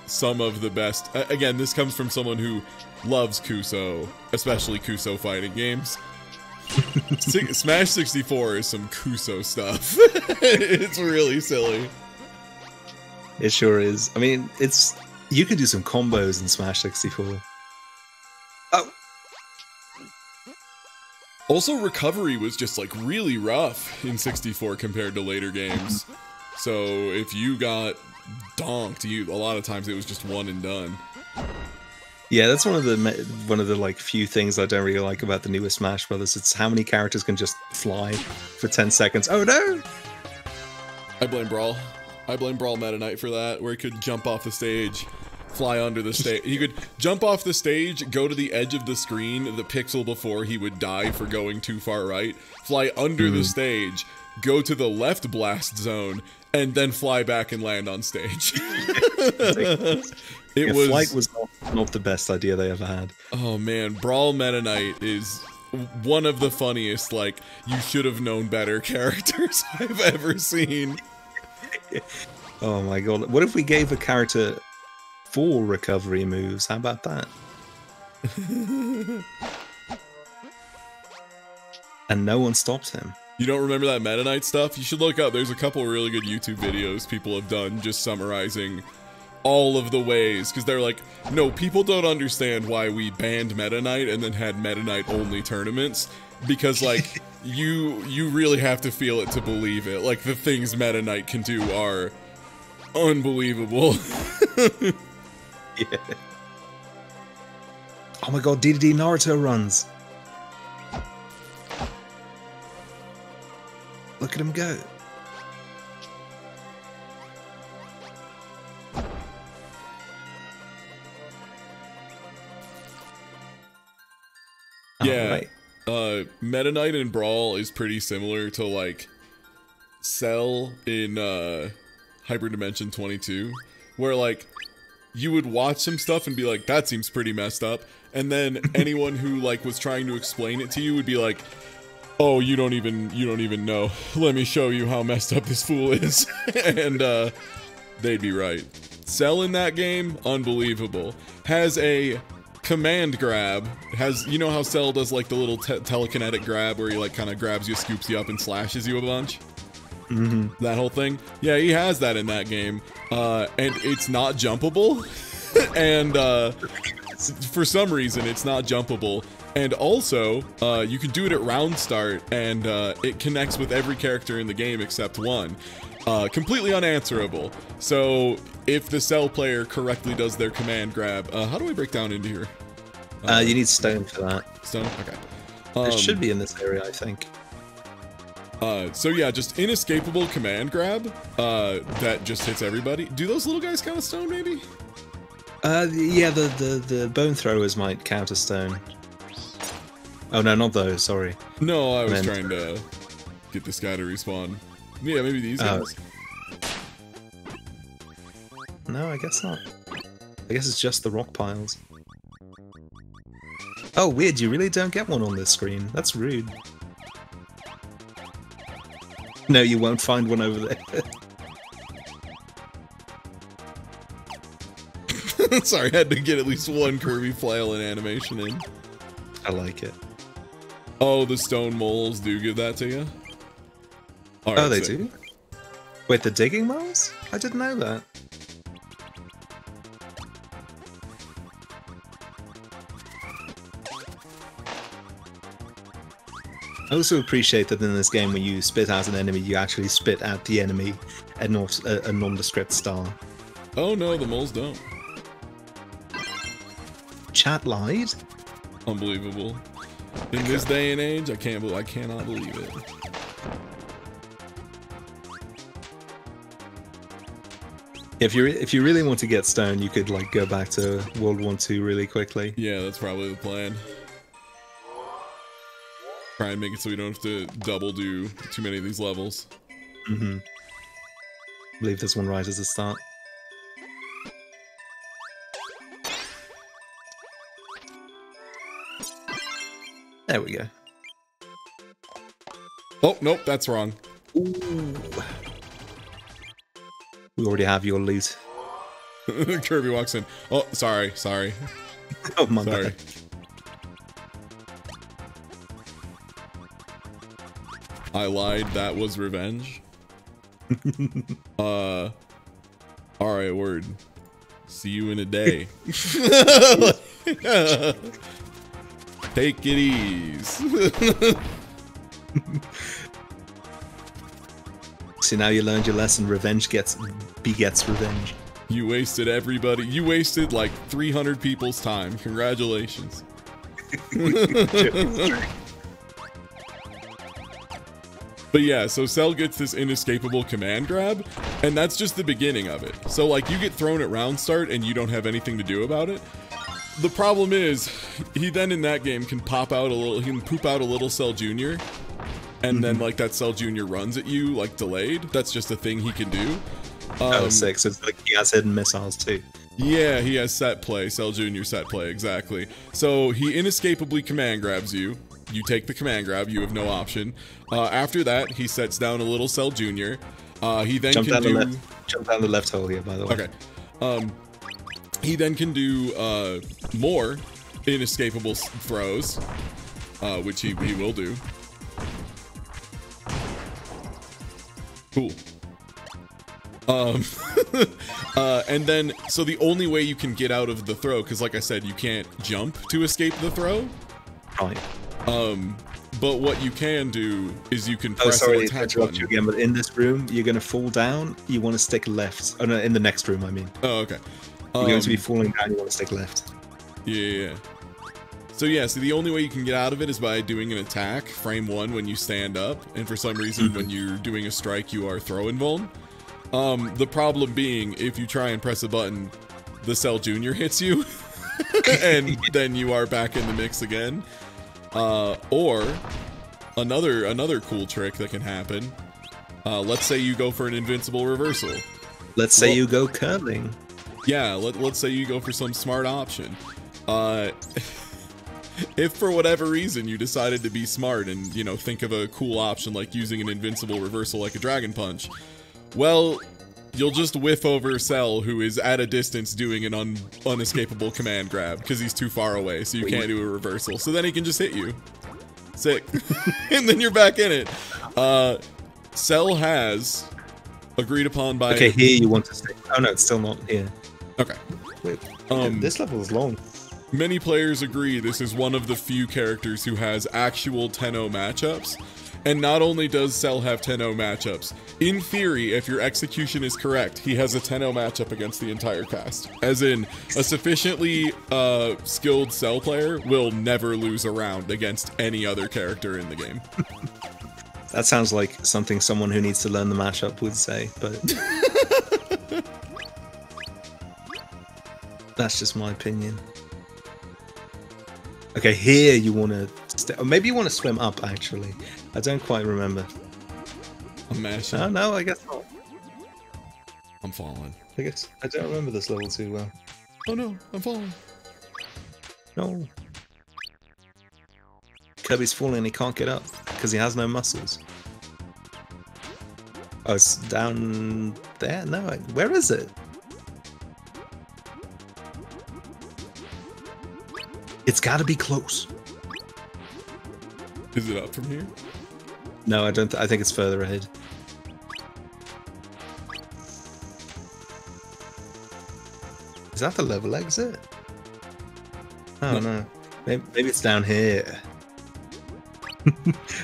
some of the best. Again, this comes from someone who loves Kuso, especially Kuso fighting games. Smash 64 is some Kuso stuff. It's really silly. It sure is. I mean, you could do some combos in Smash 64. Oh. Also, recovery was just like really rough in 64 compared to later games. So if you got donked, a lot of times it was just one and done. Yeah, that's one of the like few things I don't really like about the newest Smash Brothers. It's how many characters can just fly for 10 seconds. Oh no! I blame Brawl. I blame Brawl Meta Knight for that, where he could jump off the stage, fly under the stage. He could jump off the stage, go to the edge of the screen, the pixel before he would die for going too far right, fly under the stage, go to the left blast zone, and then fly back and land on stage. Flight was not the best idea they ever had. Oh man, Brawl Meta Knight is one of the funniest, like, you should have known better characters I've ever seen. Oh my god. What if we gave a character 4 recovery moves? How about that? And no one stops him. You don't remember that Meta Knight stuff? You should look up. There's a couple of really good YouTube videos people have done just summarizing all of the ways, because they're like, no, people don't understand why we banned Meta Knight and then had Meta Knight only tournaments, because like you really have to feel it to believe it. Like the things Meta Knight can do are unbelievable. Yeah. Oh my god, DDD Naruto runs. Look at him go. Yeah. Right. Meta Knight in Brawl is pretty similar to like Cell in Hyperdimension 22, where like you would watch some stuff and be like, that seems pretty messed up, and then anyone who like was trying to explain it to you would be like, oh, you don't even know, let me show you how messed up this fool is. And they'd be right. Cell in that game, unbelievable. Has a command grab. Has, you know how Cell does like the little telekinetic grab where he like kind of grabs you, scoops you up, and slashes you a bunch? Mm-hmm. That whole thing? Yeah, he has that in that game. And it's not jumpable. And for some reason, it's not jumpable. And also, you can do it at round start, and it connects with every character in the game except one. Completely unanswerable. So, if the Cell player correctly does their command grab, how do I break down into here? You need stone for that. Stone? Okay. It should be in this area, I think. So yeah, just inescapable command grab, that just hits everybody. Do those little guys count as stone, maybe? Yeah, the bone throwers might count as stone. Oh no, not those, sorry. No, I was trying to get this guy to respawn. Yeah, maybe these guys. No, I guess not. I guess it's just the rock piles. Oh, weird, you really don't get one on this screen. That's rude. No, you won't find one over there. Sorry, I had to get at least one Kirby flailing animation in. I like it. Oh, the stone moles do give that to you? All right, oh, they do? Wait, the digging moles? I didn't know that. I also appreciate that in this game, when you spit out an enemy, you actually spit at the enemy and not a nondescript star. Oh no, the moles don't. Chat lied? Unbelievable. In this day and age, I cannot believe it. If you really want to get stone, you could like go back to World War II really quickly. Yeah, that's probably the plan. Try and make it so we don't have to double do too many of these levels. Mm-hmm. Leave this one right as a start. There we go. Oh, nope, that's wrong. Ooh. We already have your loot. Kirby walks in. Oh, sorry. Oh, my bad. I lied, that was revenge. Alright, word. See you in a day. Take it easy. See, now you learned your lesson. Revenge begets revenge. You wasted everybody. You wasted like 300 people's time. Congratulations. But yeah, so Cell gets this inescapable command grab, and that's just the beginning of it. So like you get thrown at round start and you don't have anything to do about it. The problem is, he then in that game can poop out a little Cell Jr. And then like that Cell Jr. runs at you like delayed. That's just a thing he can do. Oh, sick. So it's like he has hidden missiles too. Yeah, he has set play, Cell Jr. set play, exactly. So he inescapably command grabs you. You take the command grab, you have no option. After that, he sets down a little Cell Jr. He then jump down the left hole here, by the way. Okay. He then can do more inescapable throws, which he will do. Cool. And then, so the only way you can get out of the throw, because like I said, you can't jump to escape the throw. Right. But what you can do is you can press the attack to interrupt button. you again, but in this room, you're going to fall down. You want to stick left. Oh no, in the next room, I mean. Oh, okay. You're going to be falling down, you want to stick left. Yeah. So yeah, so the only way you can get out of it is by doing an attack, frame 1 when you stand up, and for some reason when you're doing a strike you are throw invuln. The problem being, if you try and press a button, the Cell Jr. hits you, and then you are back in the mix again. Or another cool trick that can happen. Let's say you go for an invincible reversal. Let's say you go curling. Yeah, let's say you go for some smart option. If for whatever reason you decided to be smart and, you know, think of a cool option like using an invincible reversal like a Dragon Punch, well, you'll just whiff over Cell, who is at a distance doing an unescapable command grab because he's too far away, so you can't do a reversal. So then he can just hit you. Sick. And then you're back in it. Cell has agreed upon by... Okay, here you want to stay. Oh no, it's still not here. Okay. Wait, this level is long. Many players agree this is one of the few characters who has actual 10-0 matchups. And not only does Cell have 10-0 matchups, in theory, if your execution is correct, he has a 10-0 matchup against the entire cast. As in, a sufficiently skilled Cell player will never lose a round against any other character in the game. That sounds like something someone who needs to learn the mashup would say, but... That's just my opinion. Okay, here you want to... Or maybe you want to swim up, actually. I don't quite remember. I'm mashing. Oh, no, I guess not. I'm falling. I guess I don't remember this level too well. Oh no, I'm falling. No. Kirby's falling and he can't get up because he has no muscles. Oh, it's down there? No, where is it? It's got to be close. Is it up from here? No, I don't. I think it's further ahead. Is that the level exit? Oh no. Maybe it's down here.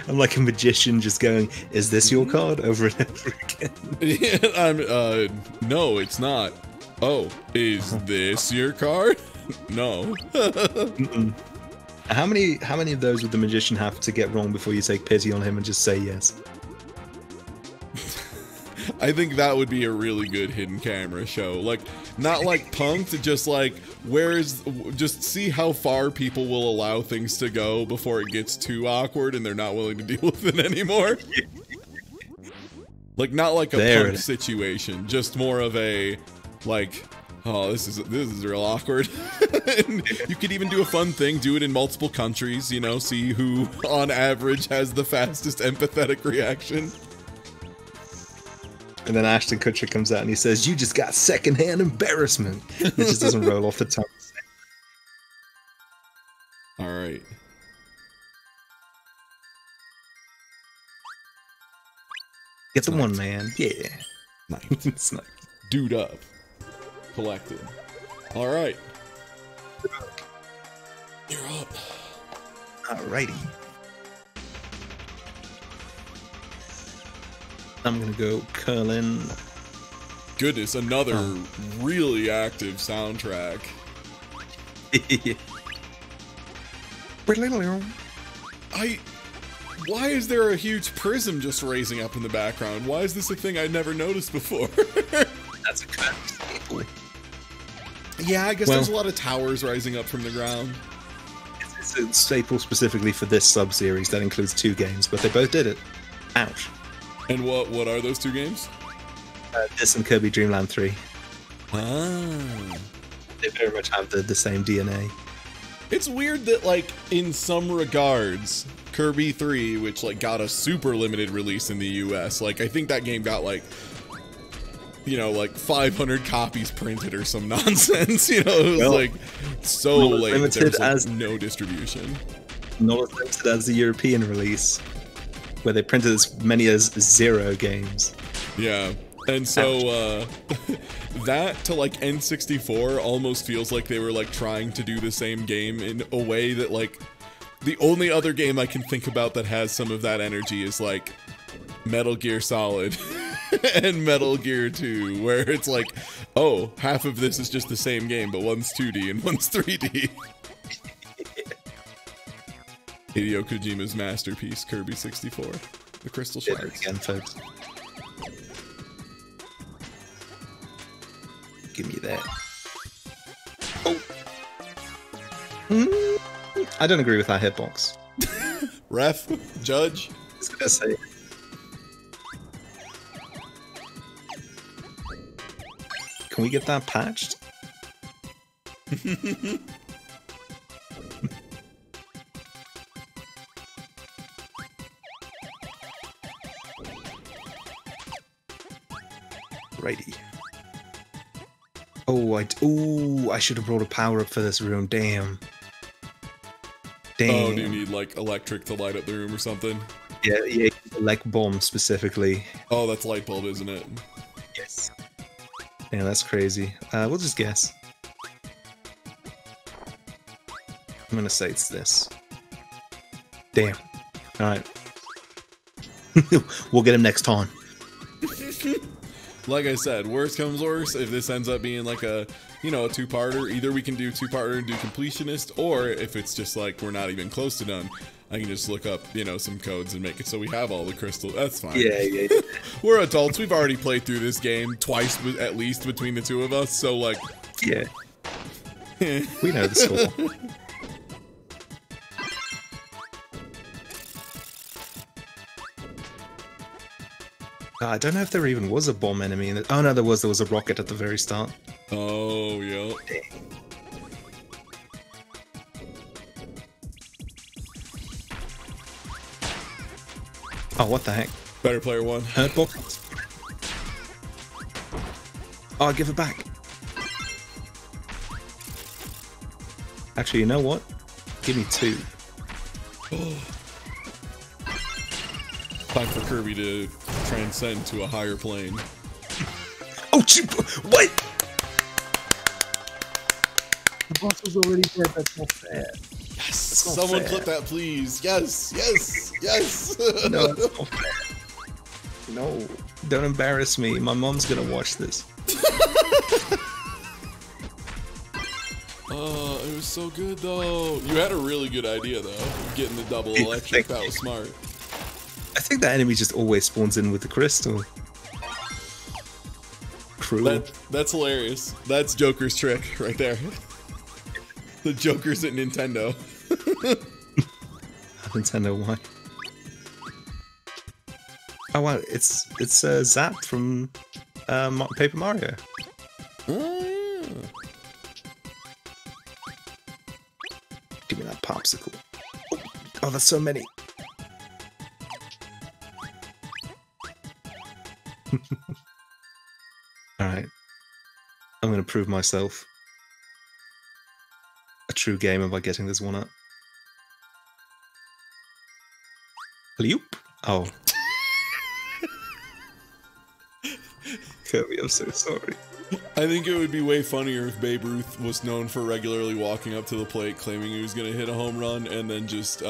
I'm like a magician just going, is this your card? Over and over again. No, it's not. Oh, is this your card? No. How many of those would the magician have to get wrong before you take pity on him and just say yes? I think that would be a really good hidden camera show. Like, not like Punk'd, just like, just see how far people will allow things to go before it gets too awkward and they're not willing to deal with it anymore. Like, not like a Punk'd situation, just more of a, like, oh, this is real awkward. And you could even do a fun thing, do it in multiple countries, you know, see who, on average, has the fastest empathetic reaction. And then Ashton Kutcher comes out and he says, "You just got secondhand embarrassment." It just doesn't roll off the tongue. All right. Get the one, man. Yeah. Nice. It's nice. Dude up. Collected. All right. You're up. Alrighty. I'm gonna go curling. Goodness, another really active soundtrack. Why is there a huge prism just raising up in the background? Why is this a thing I'd never noticed before? That's a cut staple. Yeah, I guess there's a lot of towers rising up from the ground. It's a staple specifically for this sub-series that includes 2 games, but they both did it. Ouch. And what are those 2 games? This and Kirby Dream Land 3. Ah. They very much have the same DNA. It's weird that, like, in some regards, Kirby 3, which, like, got a super limited release in the US, like, I think that game got, like, you know, like 500 copies printed or some nonsense, you know, it was like so late that there was like no distribution. Not as limited as the European release, where they printed as many as 0 games. Yeah, and so that to like N64 almost feels like they were like trying to do the same game in a way that like the only other game I can think about that has some of that energy is like Metal Gear Solid. And Metal Gear 2, where it's like, oh, half of this is just the same game, but one's 2D and one's 3D. Hideo Kojima's masterpiece, Kirby 64, the Crystal Shards. Again, folks. Give me that. Oh. I don't agree with that hitbox. Ref? Judge? I was gonna say. Can we get that patched? Righty. Oh, I should have brought a power up for this room. Damn. Oh, do you need like electric to light up the room or something? Yeah, like bomb specifically. Oh, that's light bulb, isn't it? Yes. Yeah, that's crazy. We'll just guess. I'm gonna say it's this. Damn. Alright. We'll get him next time. Like I said, worst comes worst, if this ends up being like a, you know, a two-parter, either we can do two-parter and do completionist, or if it's just like we're not even close to done, I can just look up, you know, some codes and make it so we have all the crystals. That's fine. Yeah. We're adults. We've already played through this game twice, at least, between the two of us, so like... Yeah. We know the score. I don't know if there even was a bomb enemy in it. Oh no, there was a rocket at the very start. Oh, yeah. Oh, what the heck? Better player one. Hurt box. Oh, I'll give it back. Actually, you know what? Give me 2. Time for Kirby to transcend to a higher plane. Oh, what? The boss was already dead. That's not fair. Yes! Someone clip that, please. Yes! No, that's not fair. No, don't embarrass me. My mom's gonna watch this. It was so good though. You had a really good idea though, getting the double electric. That was smart. I think that enemy just always spawns in with the crystal. Cruel. That's hilarious. That's Joker's trick right there. The Joker's at Nintendo. Nintendo, why? Oh wow, it's Zap from Paper Mario. Give me that popsicle. Oh, that's so many. Alright. I'm gonna prove myself a true gamer by getting this one up. Hello? Oh. Kirby, I'm so sorry. I think it would be way funnier if Babe Ruth was known for regularly walking up to the plate claiming he was going to hit a home run and then just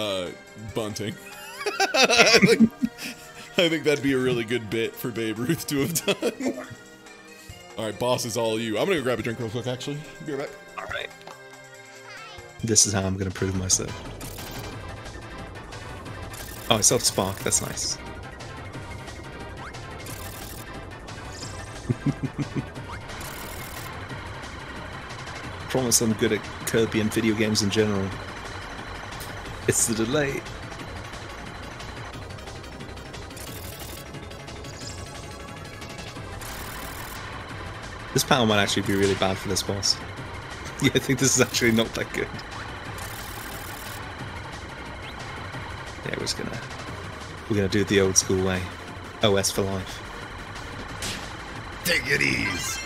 bunting. I think that'd be a really good bit for Babe Ruth to have done. Alright, boss, is all you. I'm going to go grab a drink real quick, actually. Be right back. Alright. This is how I'm going to prove myself. Oh, I saw Spark. That's nice. Promise I'm good at Kirby and video games in general. It's the delay. This power might actually be really bad for this boss. Yeah, I think this is actually not that good. Yeah, we're gonna do it the old school way. OS for life. Take it easy.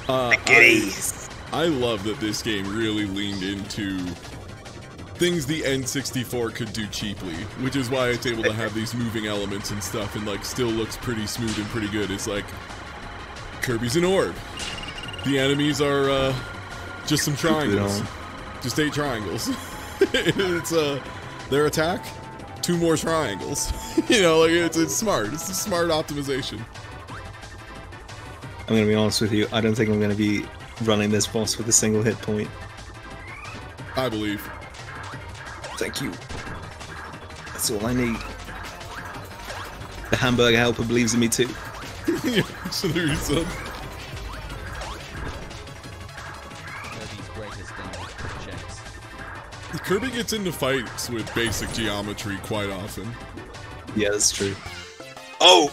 Take it easy. I love that this game really leaned into things the N64 could do cheaply, which is why it's able to have these moving elements and stuff and like still looks pretty smooth and pretty good. It's like Kirby's an orb. The enemies are just some triangles. Just 8 triangles. It's their attack, 2 more triangles. You know, like it's smart. It's a smart optimization. I'm gonna be honest with you, I don't think I'm gonna be running this boss with a single hit point. I believe. Thank you. That's all I need. The hamburger helper believes in me too. Yeah, so there you go. Kirby's greatest damage checks. Kirby gets into fights with basic geometry quite often. Yeah, that's true. Oh!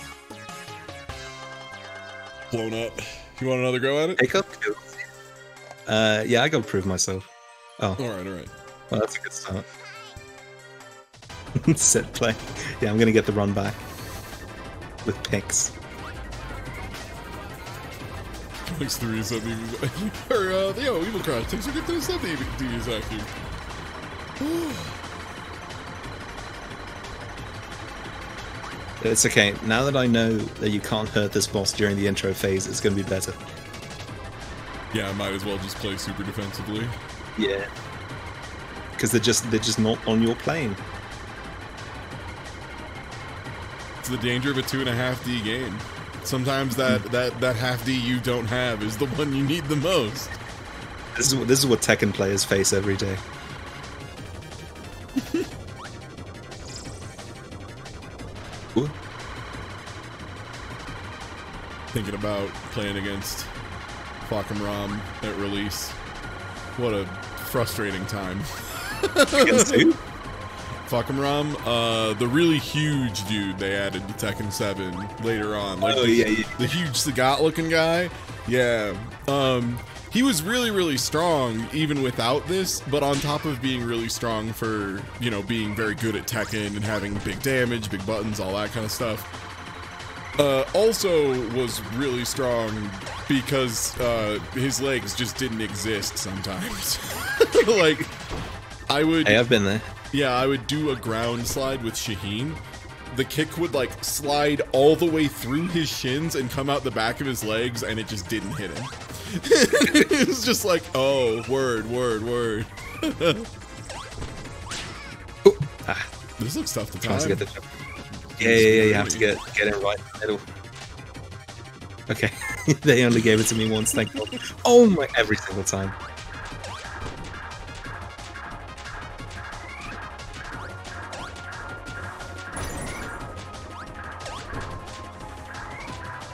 Blown up. You want another go at it? Pick up kills. Yeah, I gotta prove myself. Oh. Alright. Well, that's a good start. Set play. Yeah, I'm gonna get the run back. With picks. Takes 3 something. Or, yo, Evil Crush takes a good 3 something to use after. It's okay. Now that I know that you can't hurt this boss during the intro phase, it's gonna be better. Yeah, I might as well just play super defensively. Yeah. Because they're just not on your plane. It's the danger of a 2.5D game. Sometimes that half D you don't have is the one you need the most. This is what Tekken players face every day. Ooh. Thinking about playing against Fakam Ram at release. What a frustrating time. Against who? Fakam Ram, the really huge dude they added to Tekken 7 later on. Like the huge Sagat looking guy. Yeah. He was really strong even without this, but on top of being really strong for, you know, being very good at Tekken and having big damage, big buttons, all that kind of stuff. Also was really strong because his legs just didn't exist sometimes. Like, Hey, I've been there. Yeah, I would do a ground slide with Shaheen. The kick would like slide all the way through his shins and come out the back of his legs, and it just didn't hit him. It was just like, oh, word. Ooh. Ah. This looks tough to Trying time. to get the yeah, you have to get it right in the middle. Okay, they only gave it to me once, thank God. Oh my, every single time.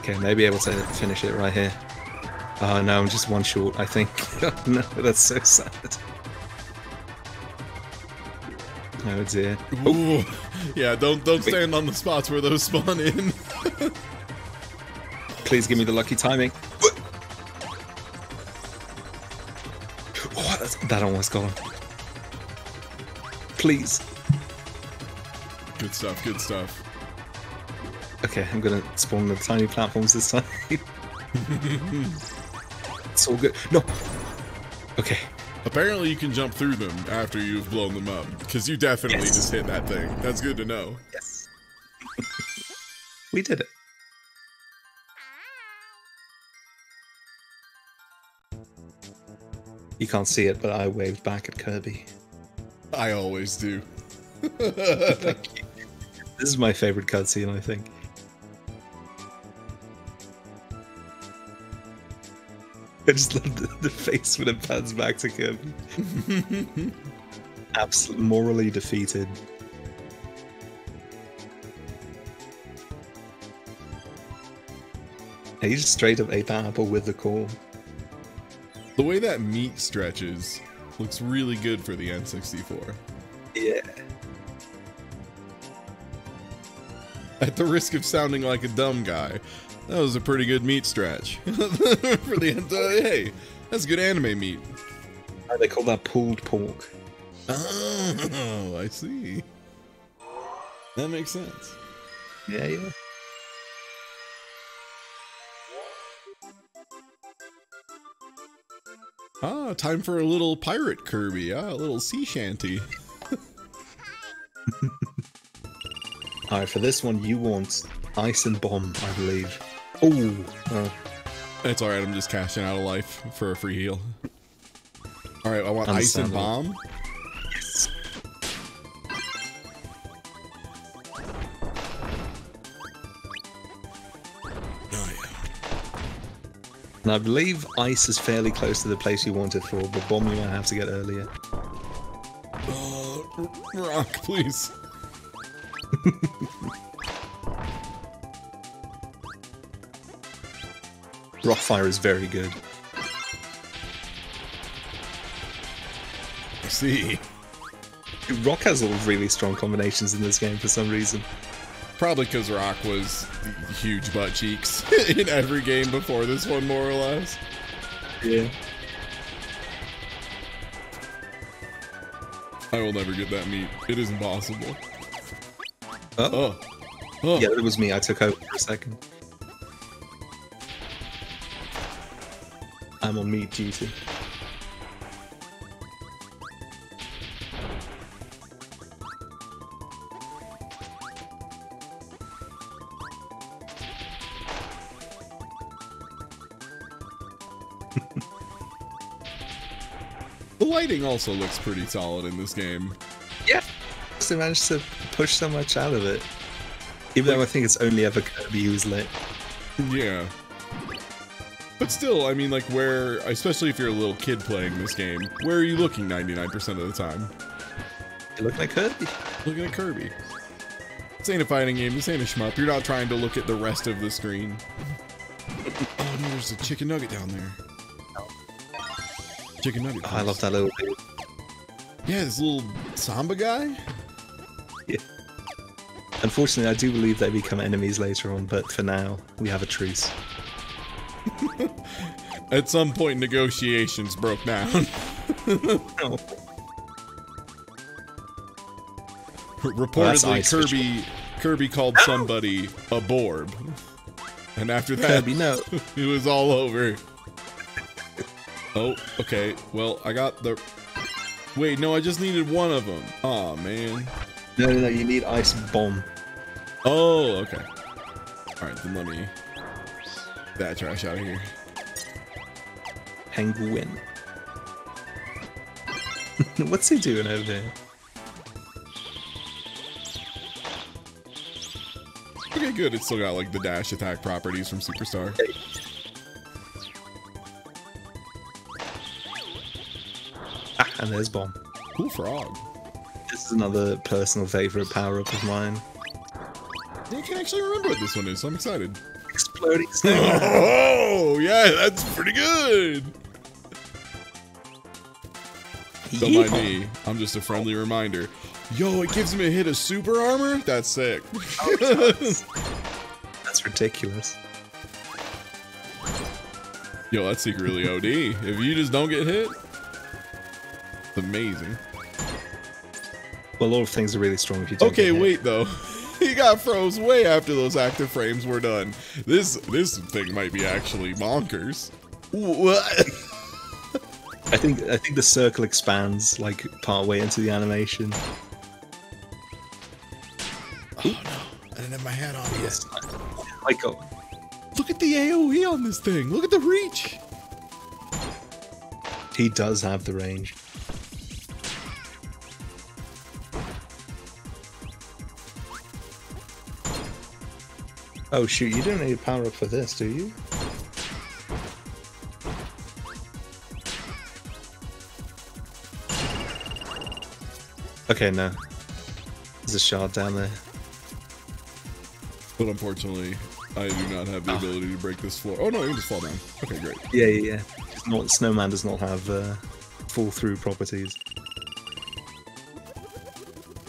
Okay, maybe able to finish it right here. Oh no, I'm just one short, I think. Oh no, that's so sad. Oh dear. Ooh. Yeah, don't stand on the spots where those spawn in. Please give me the lucky timing. Oh, that almost got him. Please. Good stuff. Okay, I'm gonna spawn the tiny platforms this time. It's all good. No. Okay. Apparently you can jump through them after you've blown them up, because you definitely just hit that thing. That's good to know. Yes. We did it. You can't see it, but I waved back at Kirby. I always do. Thank you. This is my favorite cutscene, I think. I just love the face when it pans back to Kirby. Absolutely morally defeated. He just straight up ate that apple with the core. The way that meat stretches looks really good for the N64. Yeah. At the risk of sounding like a dumb guy, that was a pretty good meat stretch. For the end, hey, that's good anime meat. They call that pulled pork. Oh, I see. That makes sense. Yeah. Ah, time for a little pirate Kirby. A little sea shanty. Alright, for this one you want Ice and Bomb, I believe. Oh, It's alright, I'm just cashing out a life for a free heal. Alright, I want Ice and Bomb. Yes. Oh, yeah. And I believe Ice is fairly close to the place you want it for, but Bomb you might have to get earlier. Rock, please. Rockfire is very good. I see. Rock has all really strong combinations in this game for some reason. Probably because Rock was huge butt cheeks in every game before this one, more or less. Yeah. I will never get that meat. It is impossible. Oh. Oh. Yeah, it was me. I took over for a second. I'm on meat duty. The lighting also looks pretty solid in this game. Yeah. They managed to push so much out of it. Even though I think it's only ever Kirby who's lit. Yeah. But still, I mean, like, where, especially if you're a little kid playing this game, where are you looking 99% of the time? You look like Kirby. Looking at Kirby. This ain't a fighting game, this ain't a shmup. You're not trying to look at the rest of the screen. Oh no, there's a chicken nugget down there. Chicken nugget. Oh, I love that little bit. Yeah, this little Samba guy? Yeah. Unfortunately, I do believe they become enemies later on, but for now, we have a truce. At some point, negotiations broke down. Oh. Reportedly, Kirby called somebody a Borb. And after that, Kirby, no. it was all over. Oh, okay. Well, I got the... Wait, no, I just needed one of them. Aw, man. No, you need Ice Bomb. Oh, okay. Alright, then let me... get that trash out of here. Penguin. What's he doing over there? Okay, good. It's still got, like, the dash attack properties from Superstar. Okay. Ah, and there's Bomb. Cool frog. This is another personal favorite power-up of mine. I can actually remember what this one is, so I'm excited. Exploding snowman. Oh, yeah, that's pretty good. Don't mind me. I'm just a friendly reminder. Yo, it gives him a hit of super armor? That's sick. Oh, that's ridiculous. Yo, that's secretly OD. If you just don't get hit, it's amazing. Well, a lot of things are really strong if you don't Okay, get hit. wait, though. He got froze way after those active frames were done. This thing might be actually bonkers. What? I think the circle expands like part way into the animation. Oh no, I didn't have my hat on yet. I got. Look at the AoE on this thing. Look at the reach. He does have the range. Oh shoot, you don't need a power up for this, do you? Okay, no. There's a shard down there. But unfortunately, I do not have the ability to break this floor. Oh no, you can just fall down. Okay, great. Yeah. Snowman does not have fall through properties.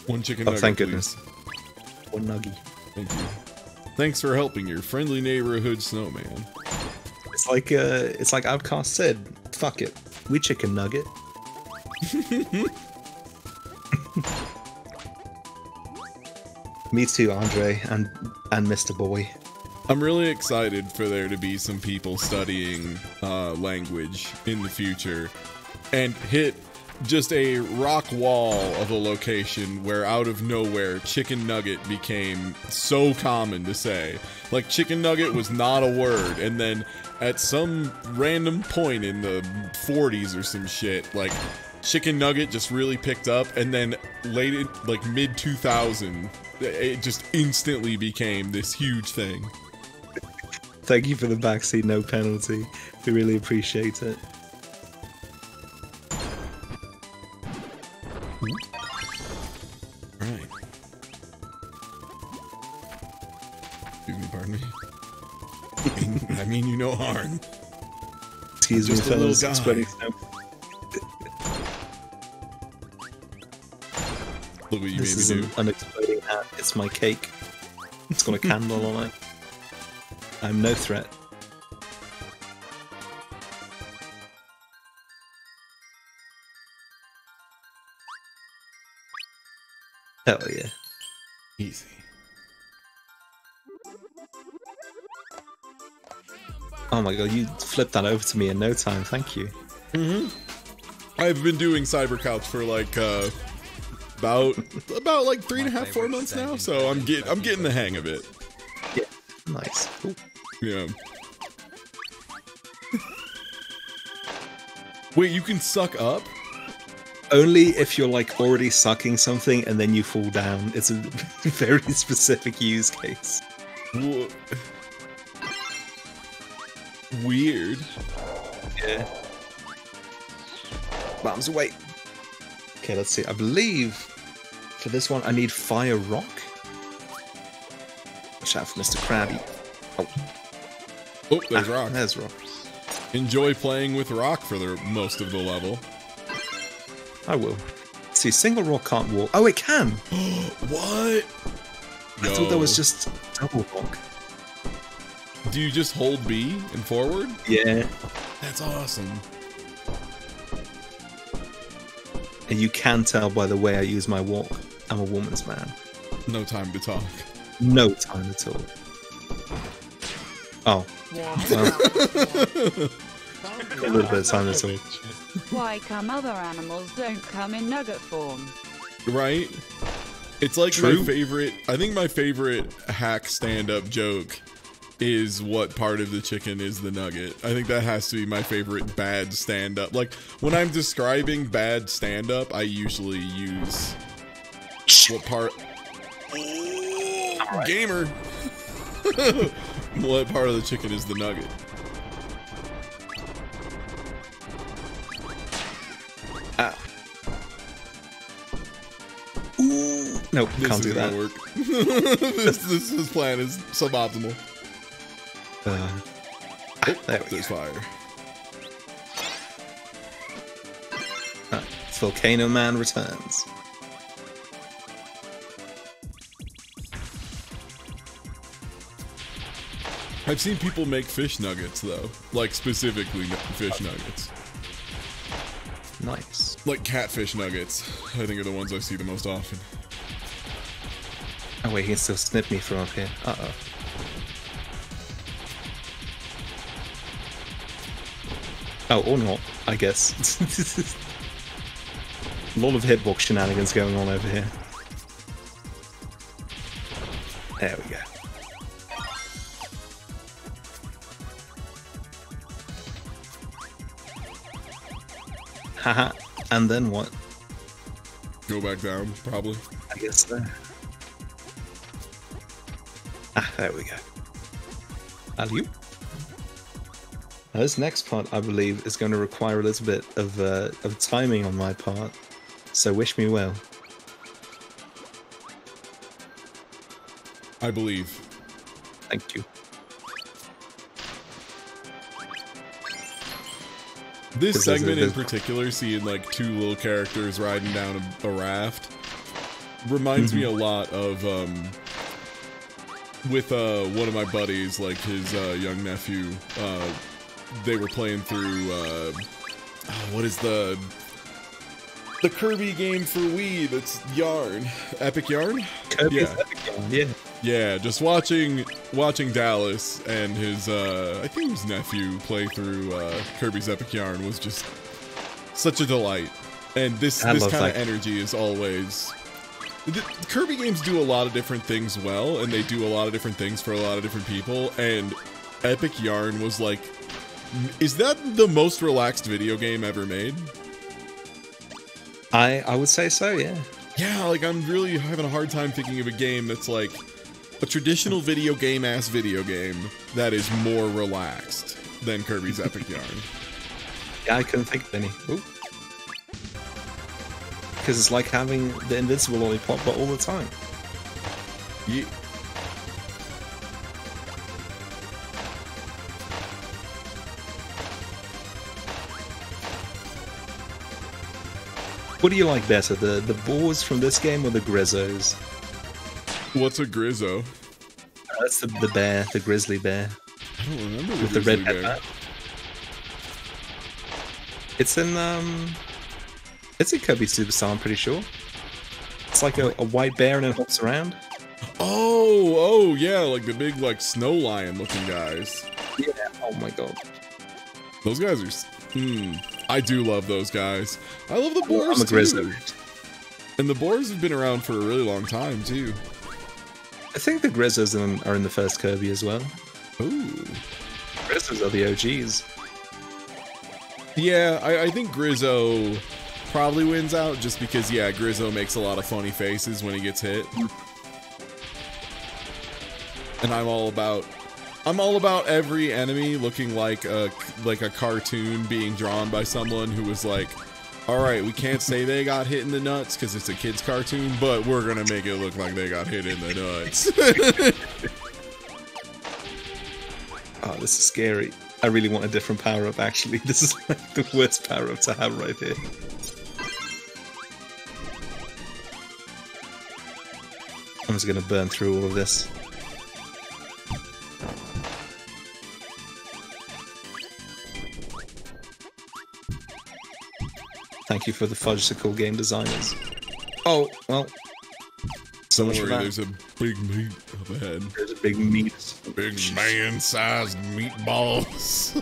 One chicken Oh, nugget, thank please. goodness. One nuggy. Thank you. Thanks for helping your friendly neighborhood snowman. It's like Outcast said. Fuck it. We chicken nugget. Me too, Andre and Mr. Boy. I'm really excited for there to be some people studying language in the future and hit just a rock wall of a location where out of nowhere chicken nugget became so common to say. Like chicken nugget was not a word, and then at some random point in the 40s or some shit, like chicken nugget just really picked up, and then late like mid 2000 it just instantly became this huge thing. Thank you for the backseat, no penalty. We really appreciate it. Right. Excuse me, pardon me. I mean you no harm. Excuse me, Just a little fellas. guy. It's spreading snow. Look what you This made me isn't an exploding hat. It's my cake. It's got a candle on it. I'm no threat. Hell yeah. Easy. Oh my god, you flipped that over to me in no time, thank you. I've been doing CYBERCOUCH for like about like 3.5, 4 months now, so I'm getting the hang of it. Yeah, nice. Ooh. Yeah. Wait, you can suck up? Only if you're like already sucking something and then you fall down. It's a very specific use case. Weird. Yeah. Bombs away. Okay, let's see. I believe for this one I need Fire Rock. Watch out for Mr. Krabby. Oh, there's Rock. There's Rock. Enjoy playing with Rock for the most of the level. I will. See, single rock can't walk. Oh, it can! What? I thought there was just double rock. Do you just hold B and forward? Yeah. That's awesome. And you can tell by the way I use my walk. I'm a woman's man. No time to talk. No time at all. Oh. Well. A little bit of time at all. Why come other animals don't come in nugget form? Right? It's like True. my favorite, I think my favorite hack stand-up joke is what part of the chicken is the nugget. I think that has to be my favorite bad stand-up. Like, when I'm describing bad stand-up, I usually use what part... Oh, gamer! What part of the chicken is the nugget? Ah. Ooh. Nope, can't do that. Work. this plan is suboptimal. Oh, there we There's go. fire. Volcano Man returns. I've seen people make fish nuggets though, like specifically fish nuggets, Nice. like catfish nuggets. I think are the ones I see the most often. Oh wait, he can still snip me from up here. Uh-oh. Oh, or not, I guess. A lot of hitbox shenanigans going on over here. There we go. Haha, and then what? Go back down, probably. I guess so. Ah, there we go. Alley-oop. Now this next part, I believe, is going to require a little bit of timing on my part, so wish me well. I believe. Thank you. This segment in particular, seeing like two little characters riding down a raft, reminds me a lot of with one of my buddies, like his young nephew. They were playing through what is the Kirby game for Wii that's Yarn? Epic Yarn? Kirby's Epic Yarn, yeah. Yeah, just watching Dallas and his I think his nephew play through Kirby's Epic Yarn was just such a delight. And this kind of energy is always the Kirby games do a lot of different things well, and they do a lot of different things for a lot of different people, and Epic Yarn was like, is that the most relaxed video game ever made? I would say so, yeah. Yeah, like I'm really having a hard time thinking of a game that's like a traditional video game that is more relaxed than Kirby's Epic Yarn. Yeah, I couldn't think of any. Because it's like having the invincible lollipop, but all the time. Yeah. What do you like better, the boars from this game or the grizzos? What's a grizzo? That's the bear, the grizzly bear. I don't remember With the red pepper. It's in Kirby Superstar, I'm pretty sure. It's like a white bear and it hops around. Oh, yeah, like the big like snow lion looking guys. Yeah. Oh my god. Those guys are. I do love those guys. I love the boars I'm a grizzly. too. And the boars have been around for a really long time too. I think the grizzos are in the first Kirby as well. Ooh. Grizzos are the OGs. Yeah, I think Grizzo probably wins out just because, yeah, Grizzo makes a lot of funny faces when he gets hit. And I'm all about every enemy looking like a cartoon being drawn by someone who was like, all right, we can't say they got hit in the nuts because it's a kid's cartoon, but we're going to make it look like they got hit in the nuts. Oh, this is scary. I really want a different power-up, actually. This is like the worst power-up to have right here. I'm just going to burn through all of this. Thank you for the fudgesicle game designers. Oh, well. Don't worry, there's a big meat up ahead. There's a big meat. Big man-sized meatballs.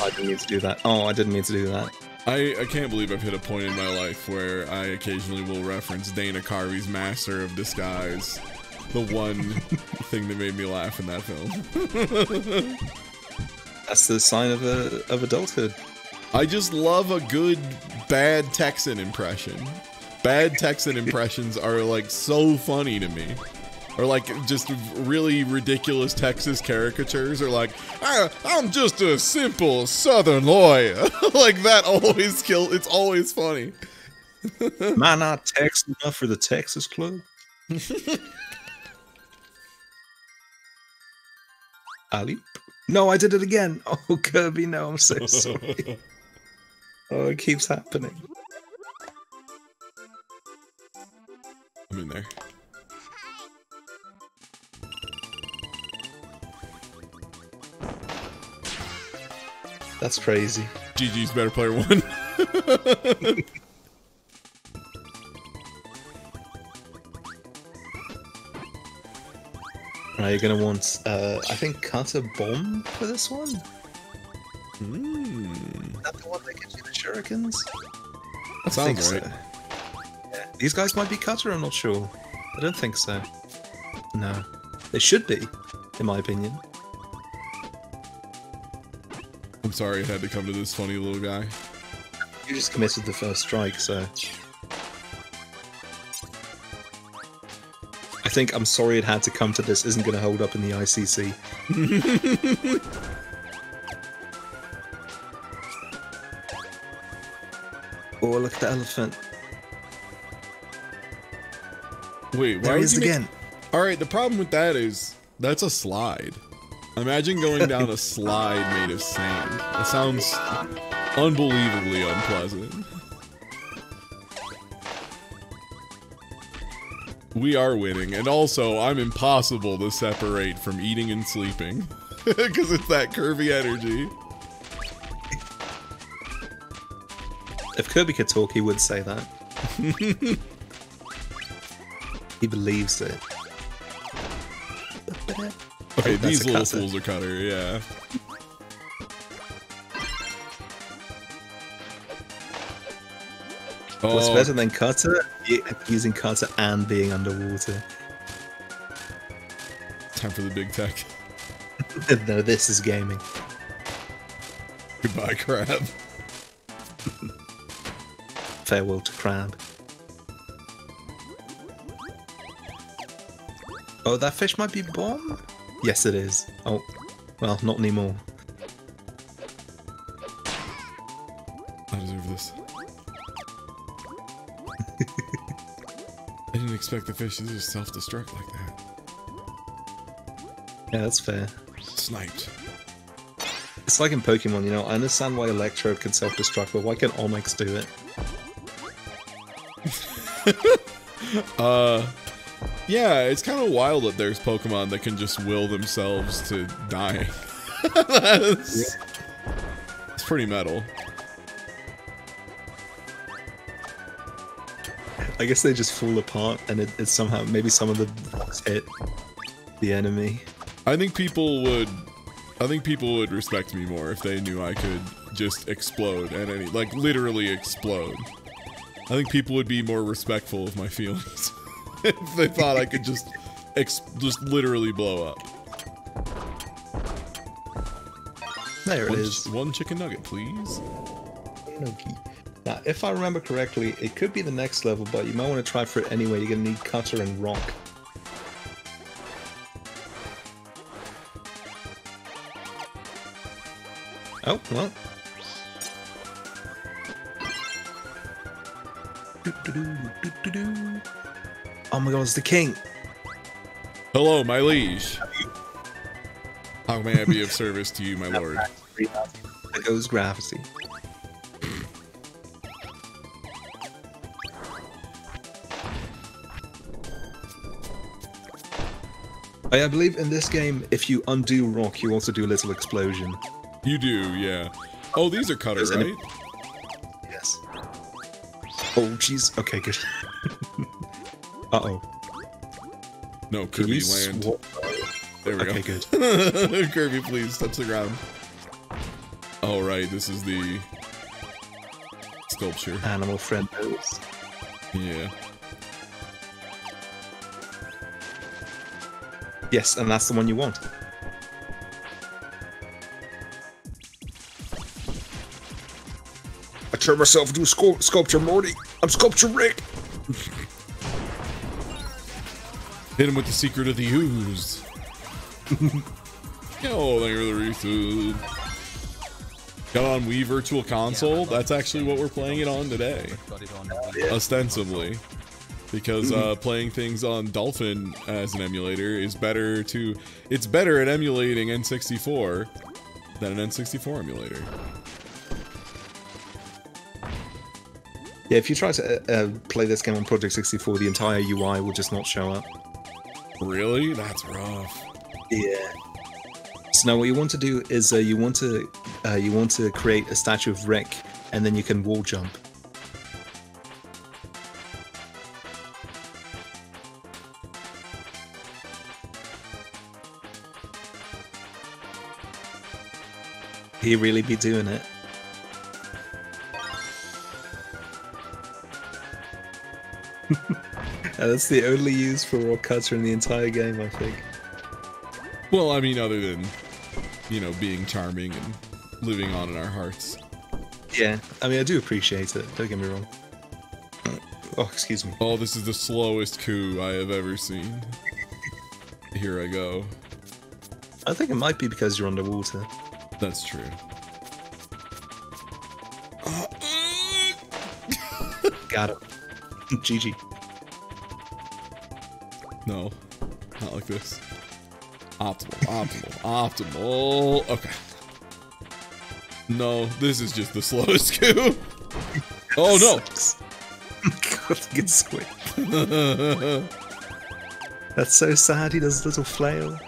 I didn't mean to do that. Oh, I didn't mean to do that. I can't believe I've hit a point in my life where I occasionally will reference Dana Carvey's Master of Disguise. The one thing that made me laugh in that film. That's the sign of adulthood. I just love a good bad Texan impression. Bad Texan impressions are like so funny to me. Or like just really ridiculous Texas caricatures are like, I'm just a simple Southern lawyer. Like that always it's always funny. Am I not Texan enough for the Texas Club? Ali? No, I did it again. Oh, Kirby, no, I'm so sorry. Oh, it keeps happening. I'm in there. That's crazy. GG's better player one. Right, you're gonna want, I think, cut a bomb for this one? Is that the one that gives you the shurikens? That sounds right. So. Yeah. These guys might be cutter, I'm not sure. I don't think so. No. They should be, in my opinion. I'm sorry it had to come to this funny little guy. You just committed the first strike, so... I think I'm sorry it had to come to this isn't going to hold up in the ICC. Oh, look at the elephant. Wait, there he is again. Alright, the problem with that is, that's a slide. Imagine going down a slide made of sand. That sounds unbelievably unpleasant. We are winning, and also, I'm impossible to separate from eating and sleeping. Because it's that Kirby energy. If Kirby could talk, he would say that. He believes it. Okay, these little fools are cutter, yeah. What's better than cutter? Using cutter and being underwater. Time for the big tech. No, this is gaming. Goodbye, crab. Farewell to crab. Oh, that fish might be bomb? Yes, it is. Oh, well, not anymore. I deserve this. I didn't expect the fish to just self-destruct like that. Yeah, that's fair. Sniped. It's like in Pokemon, you know, I understand why Electrode can self-destruct, but why can Onyx do it? Yeah, it's kind of wild that there's Pokemon that can just will themselves to dying. It's pretty metal. I guess they just fall apart, and it's somehow, maybe some of the blocks hit the enemy. I think people would respect me more if they knew I could just explode at any, like literally explode. I think people would be more respectful of my feelings if they thought I could just literally blow up. There it is. One chicken nugget, please. Okay. Now, if I remember correctly, it could be the next level, but you might want to try for it anyway. You're gonna need Cutter and Rock. Oh, well. Oh my god, it's the king! Hello, my liege. How may I be of service to you, my lord? There goes gravity. I believe in this game, if you undo rock, you also do a little explosion. You do, yeah. Oh, these are Cutter, right? Yes. Oh, jeez. Okay, good. Uh-oh. No, Kirby, land. There we okay, go. Good. Kirby, please, touch the ground. Oh, right, this is the sculpture. Animal friendlies. Yeah. Yes, and that's the one you want. I turn myself into a sculpture, Morty. I'm Sculpture Rick. Hit him with the secret of the ooze. Oh, thank you for the resub. Got on Wii Virtual Console. That's actually what we're playing it on today. Ostensibly. Because playing things on Dolphin as an emulator is better to... It's better at emulating N64 than an N64 emulator. Yeah, if you try to play this game on Project 64, the entire UI will just not show up. Really? That's rough. Yeah. So now what you want to do is you want to create a statue of Rick, and then you can wall jump. He really be doing it. That's the only use for Rock Cutter in the entire game, I think. Well, I mean, other than, you know, being charming and living on in our hearts. Yeah, I mean, I do appreciate it, don't get me wrong. Oh, excuse me. Oh, this is the slowest coup I have ever seen. Here I go. I think it might be because you're underwater. That's true. Got it. GG. No, not like this. Optimal. Okay. No, this is just the slowest coup. Oh no! God, get sweet. That's so sad. He does a little flail.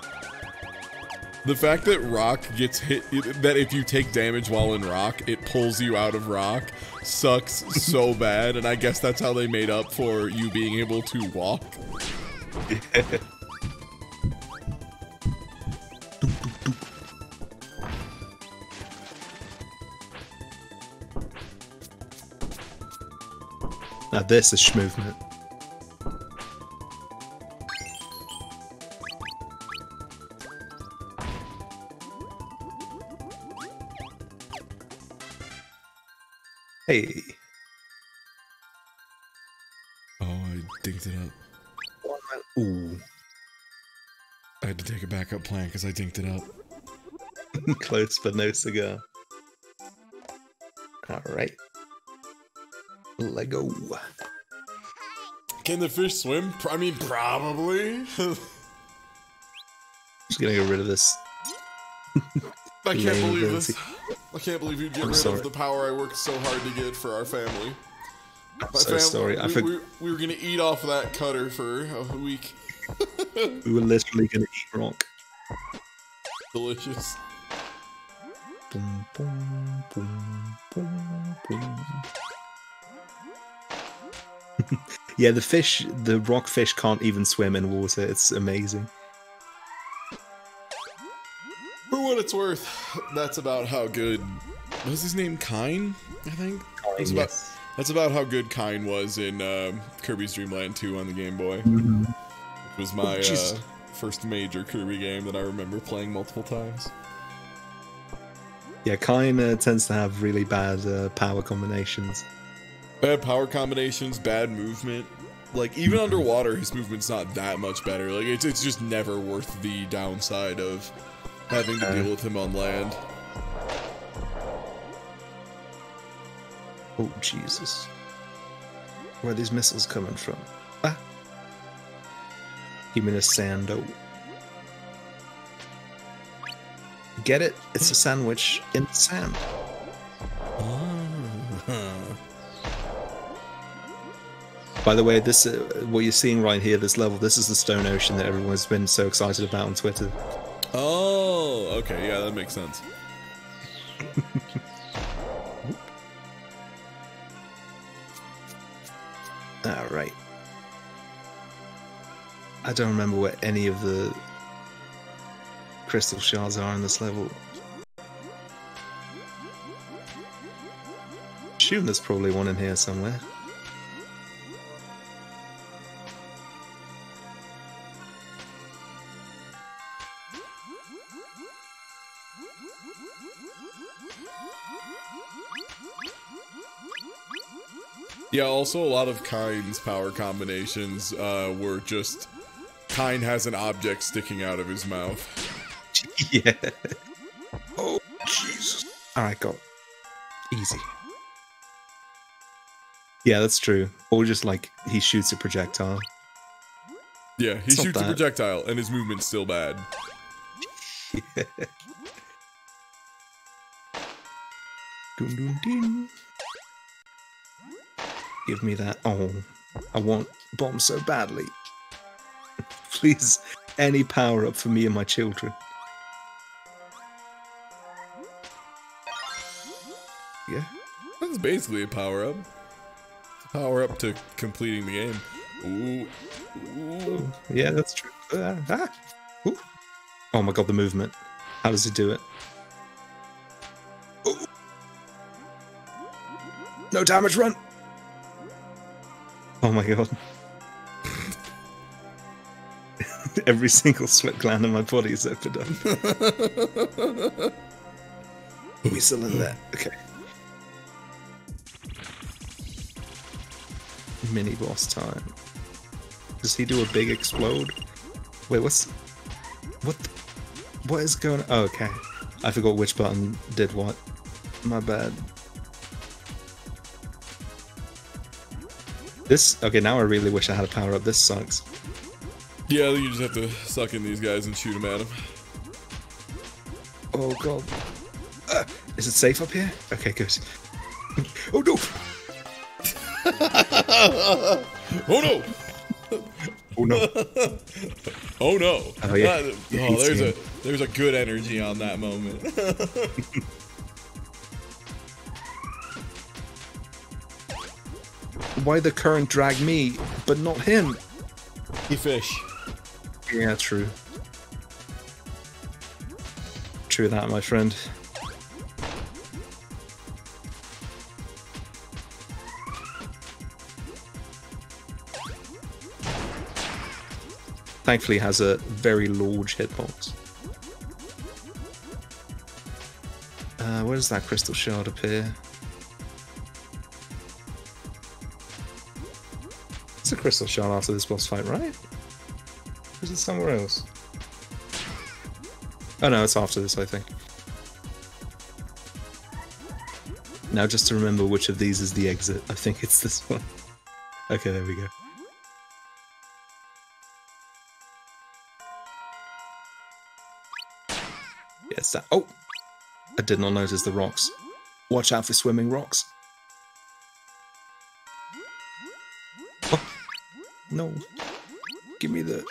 The fact that rock gets hit, that if you take damage while in rock, it pulls you out of rock, sucks so bad, and I guess that's how they made up for you being able to walk. Yeah. Now this is movement. Hey. Oh, I dinked it up. Ooh. I had to take a backup plan because I dinked it up. Close, but no cigar. Alright. Lego. Can the fish swim? I mean, probably. Just gonna get rid of this. I can't Lame believe ability. this. I can't believe you get I'm rid sorry. of the power I worked so hard to get for our family. I'm so sorry. We were gonna eat off of that cutter for a week. We were literally gonna eat rock. Delicious. Boom, boom, boom, boom, boom. Yeah, the rock fish can't even swim in water. It's amazing. For what it's worth, that's about how good. Was his name Kine? I think. Yes. That's about how good Kine was in Kirby's Dream Land 2 on the Game Boy. Mhm. Which was my first major Kirby game that I remember playing multiple times. Yeah, Kine tends to have really bad power combinations. Bad power combinations, bad movement. Like, even underwater, his movement's not that much better. Like, it's just never worth the downside of having to deal with him on land. Oh, Jesus. Where are these missiles coming from? Ah. Give me the sando. Get it? It's a sandwich in the sand. By the way, this what you're seeing right here, this level, this is the Stone Ocean that everyone's been so excited about on Twitter. Oh, okay, yeah, that makes sense. Alright. I don't remember where any of the crystal shards are in this level. Assume there's probably one in here somewhere. Yeah, also a lot of Kine's power combinations were just Kine has an object sticking out of his mouth. Yeah. Oh, Jesus. Alright, go. Easy. Yeah, that's true. Or just like he shoots a projectile. Yeah, he It's not shoots a that. projectile and his movement's still bad. Yeah. Dun, dun, dun. Give me that. Oh, I want bomb so badly. Please, any power up for me and my children. Yeah. That's basically a power up. It's a power up to completing the game. Ooh. Ooh. Yeah, that's true. Ooh. Oh my god, the movement. How does he do it? Ooh. No damage, run! Oh my god. Every single sweat gland in my body is opened up. We still in there. Okay. Mini boss time. Does he do a big explode? Wait, what is going on? Oh, okay. I forgot which button did what. My bad. Okay, now I really wish I had a power up. This sucks. Yeah, you just have to suck in these guys and shoot them at them. Oh god. Is it safe up here? Okay, good. Oh no! Oh no! Oh no! Oh no! Oh yeah. There's a good energy on that moment. Why the current drag me, but not him? He fish. Yeah, true. True that, my friend. Thankfully, it has a very large hitbox. Where's that crystal shard appear? It's a crystal shard after this boss fight, right? Or is it somewhere else? Oh no, it's after this, I think. Now just to remember which of these is the exit, I think it's this one. Okay, there we go. Yes, that. Oh! I did not notice the rocks. Watch out for swimming rocks. Oh, no. Give me the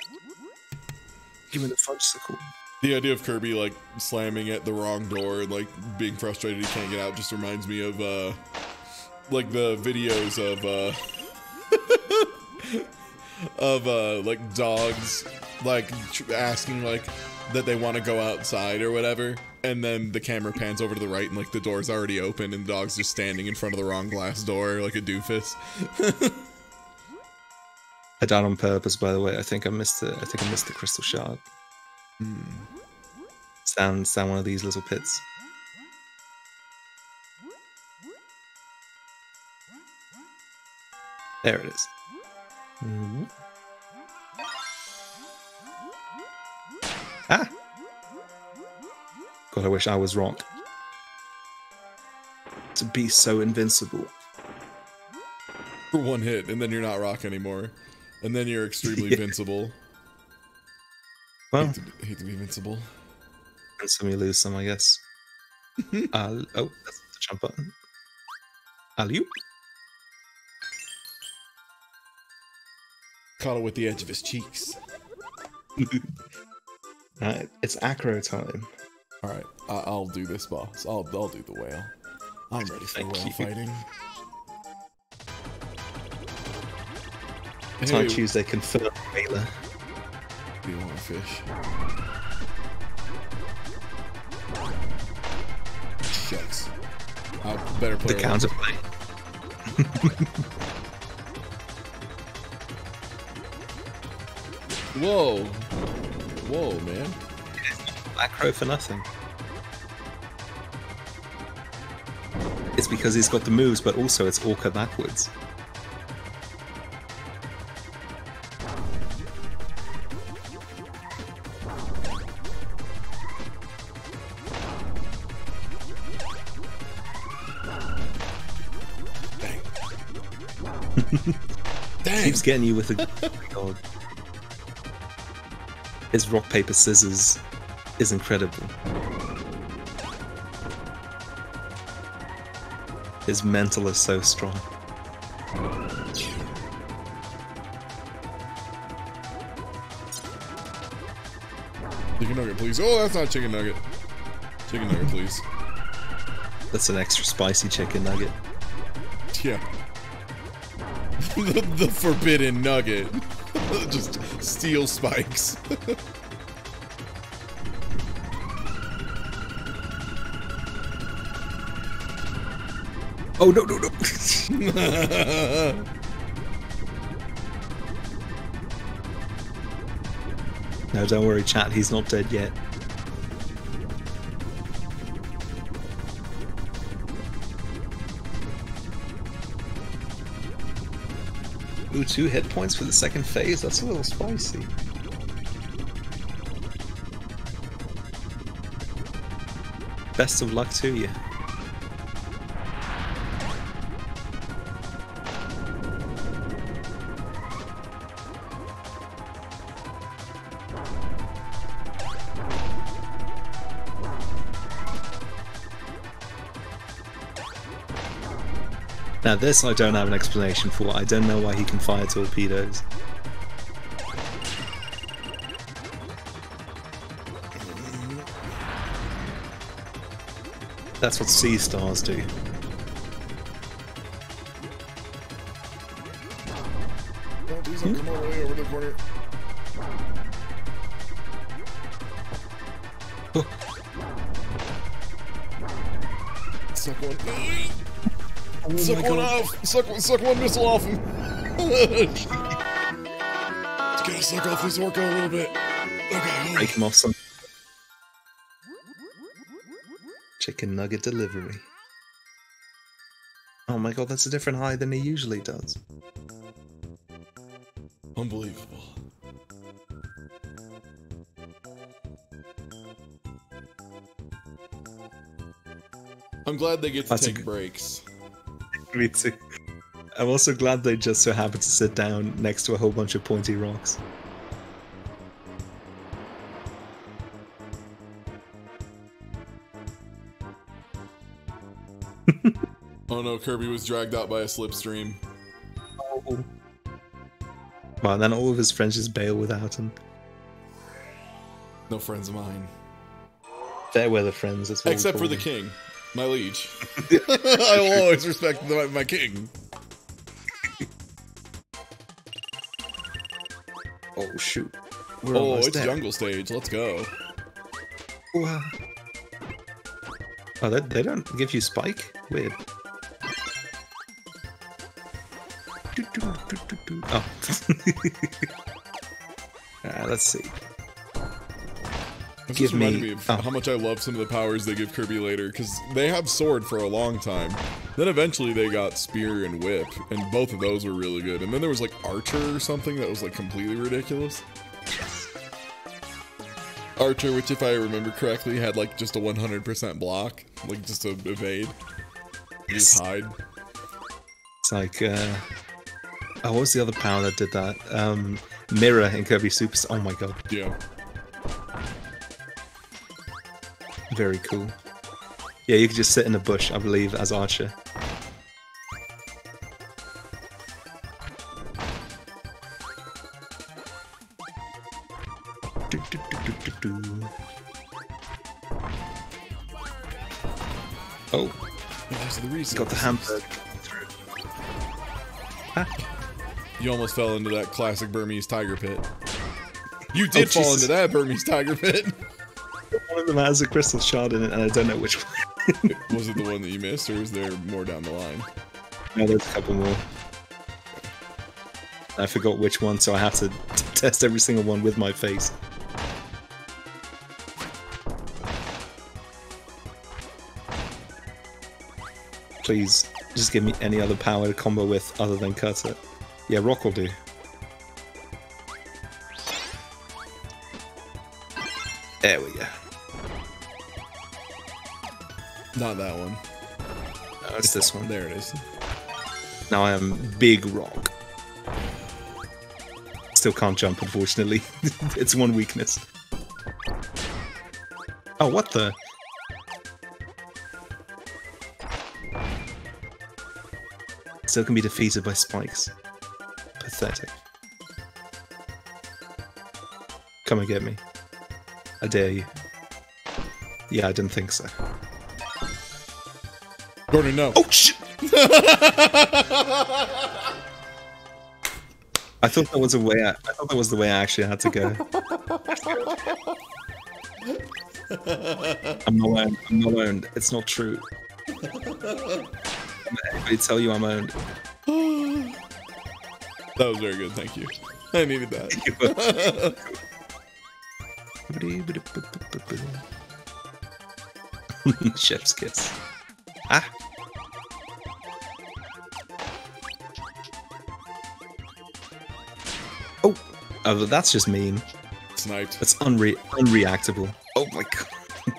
fudgesicle. The idea of Kirby like slamming at the wrong door and like being frustrated he can't get out just reminds me of like the videos of like dogs like asking like that they want to go outside or whatever, and then the camera pans over to the right and like the door's already open and the dog's just standing in front of the wrong glass door like a doofus. I died on purpose, by the way. I think I missed the crystal shard. Down one of these little pits. There it is. Ah! God, I wish I was rock. To be so invincible. For one hit, and then you're not rock anymore. And then you're extremely invincible. Well, hate to be invincible. And some you lose some, I guess. Oh, that's the jump button. Alley-oop. Caught it with the edge of his cheeks. Alright, it's acro time. Alright, I'll do this, boss. I'll do the whale. I'm ready for whale fighting. Time Tuesday confirmed whaler. Do you want a fish? Shucks. I better play the counterplay. Whoa. Whoa, man. Acro for nothing. It's because he's got the moves, but also it's Orca backwards. Dang. Keeps getting you with a god. His rock paper scissors is incredible. His mental is so strong. Chicken nugget, please. Oh, that's not chicken nugget. Chicken nugget, please. That's an extra spicy chicken nugget. Yeah. the forbidden nugget. Just steel spikes. Oh, no, no, no. No, don't worry, chat. He's not dead yet. Ooh, 2 hit points for the second phase? That's a little spicy. Best of luck to you. Now this I don't have an explanation for. I don't know why he can fire torpedoes. That's what sea stars do. Don't do something all the way over the corner. Oh. Suck one. Oh Suck one off! Suck one missile off him! Just gotta suck off this orca a little bit. Okay. Break him off some chicken nugget delivery. Oh my god, that's a different high than he usually does. Unbelievable. I'm glad they get to take breaks. Me too. I'm also glad they just so happen to sit down next to a whole bunch of pointy rocks. Oh no, Kirby was dragged out by a slipstream. Oh. Well, then all of his friends just bail without him. No friends of mine. Fair weather friends. That's what Except we for call the king, my liege. I will always respect my king. Oh shoot! We're Oh, almost it's there. jungle stage. Let's go. Wow. Oh, they don't give you spike? Weird. Oh. Let's see. This Give just reminded me- me of oh. how much I love some of the powers they give Kirby later, because they have sword for a long time. Then eventually they got spear and whip, and both of those were really good. And then there was like archer or something that was like completely ridiculous. Archer, which if I remember correctly, had like just a 100% block, like just to evade. You just hide. It's like, oh, what was the other power that did that? Mirror in Kirby Super. Oh my god. Yeah. Very cool. Yeah, you could just sit in a bush, I believe, as Archer. Oh, Those are the reasons. got the hamburger. Ah. You almost fell into that classic Burmese tiger pit. You did Oh, fall Jesus. into that Burmese tiger pit. One of them has a crystal shard in it, and I don't know which one. Was it the one that you missed, or is there more down the line? No, there's a couple more. I forgot which one, so I have to test every single one with my face. Please, just give me any other power to combo with other than Cutter. Yeah, Rock will do. There we go. Not that one. No, it's this one. There it is. Now I am Big Rock. Still can't jump, unfortunately. It's one weakness. Oh, what the? Still can be defeated by spikes. Pathetic. Come and get me. I dare you. Yeah, I didn't think so. Gordon, no. Oh shit! I thought that was a way. I thought that was the way I actually had to go. I'm not owned. I'm not owned. It's not true. Anybody tell you I'm owned? That was very good, thank you. I needed that. Chef's kiss. Ah. Oh, but that's just mean. Sniped. That's unreactable. Oh my god.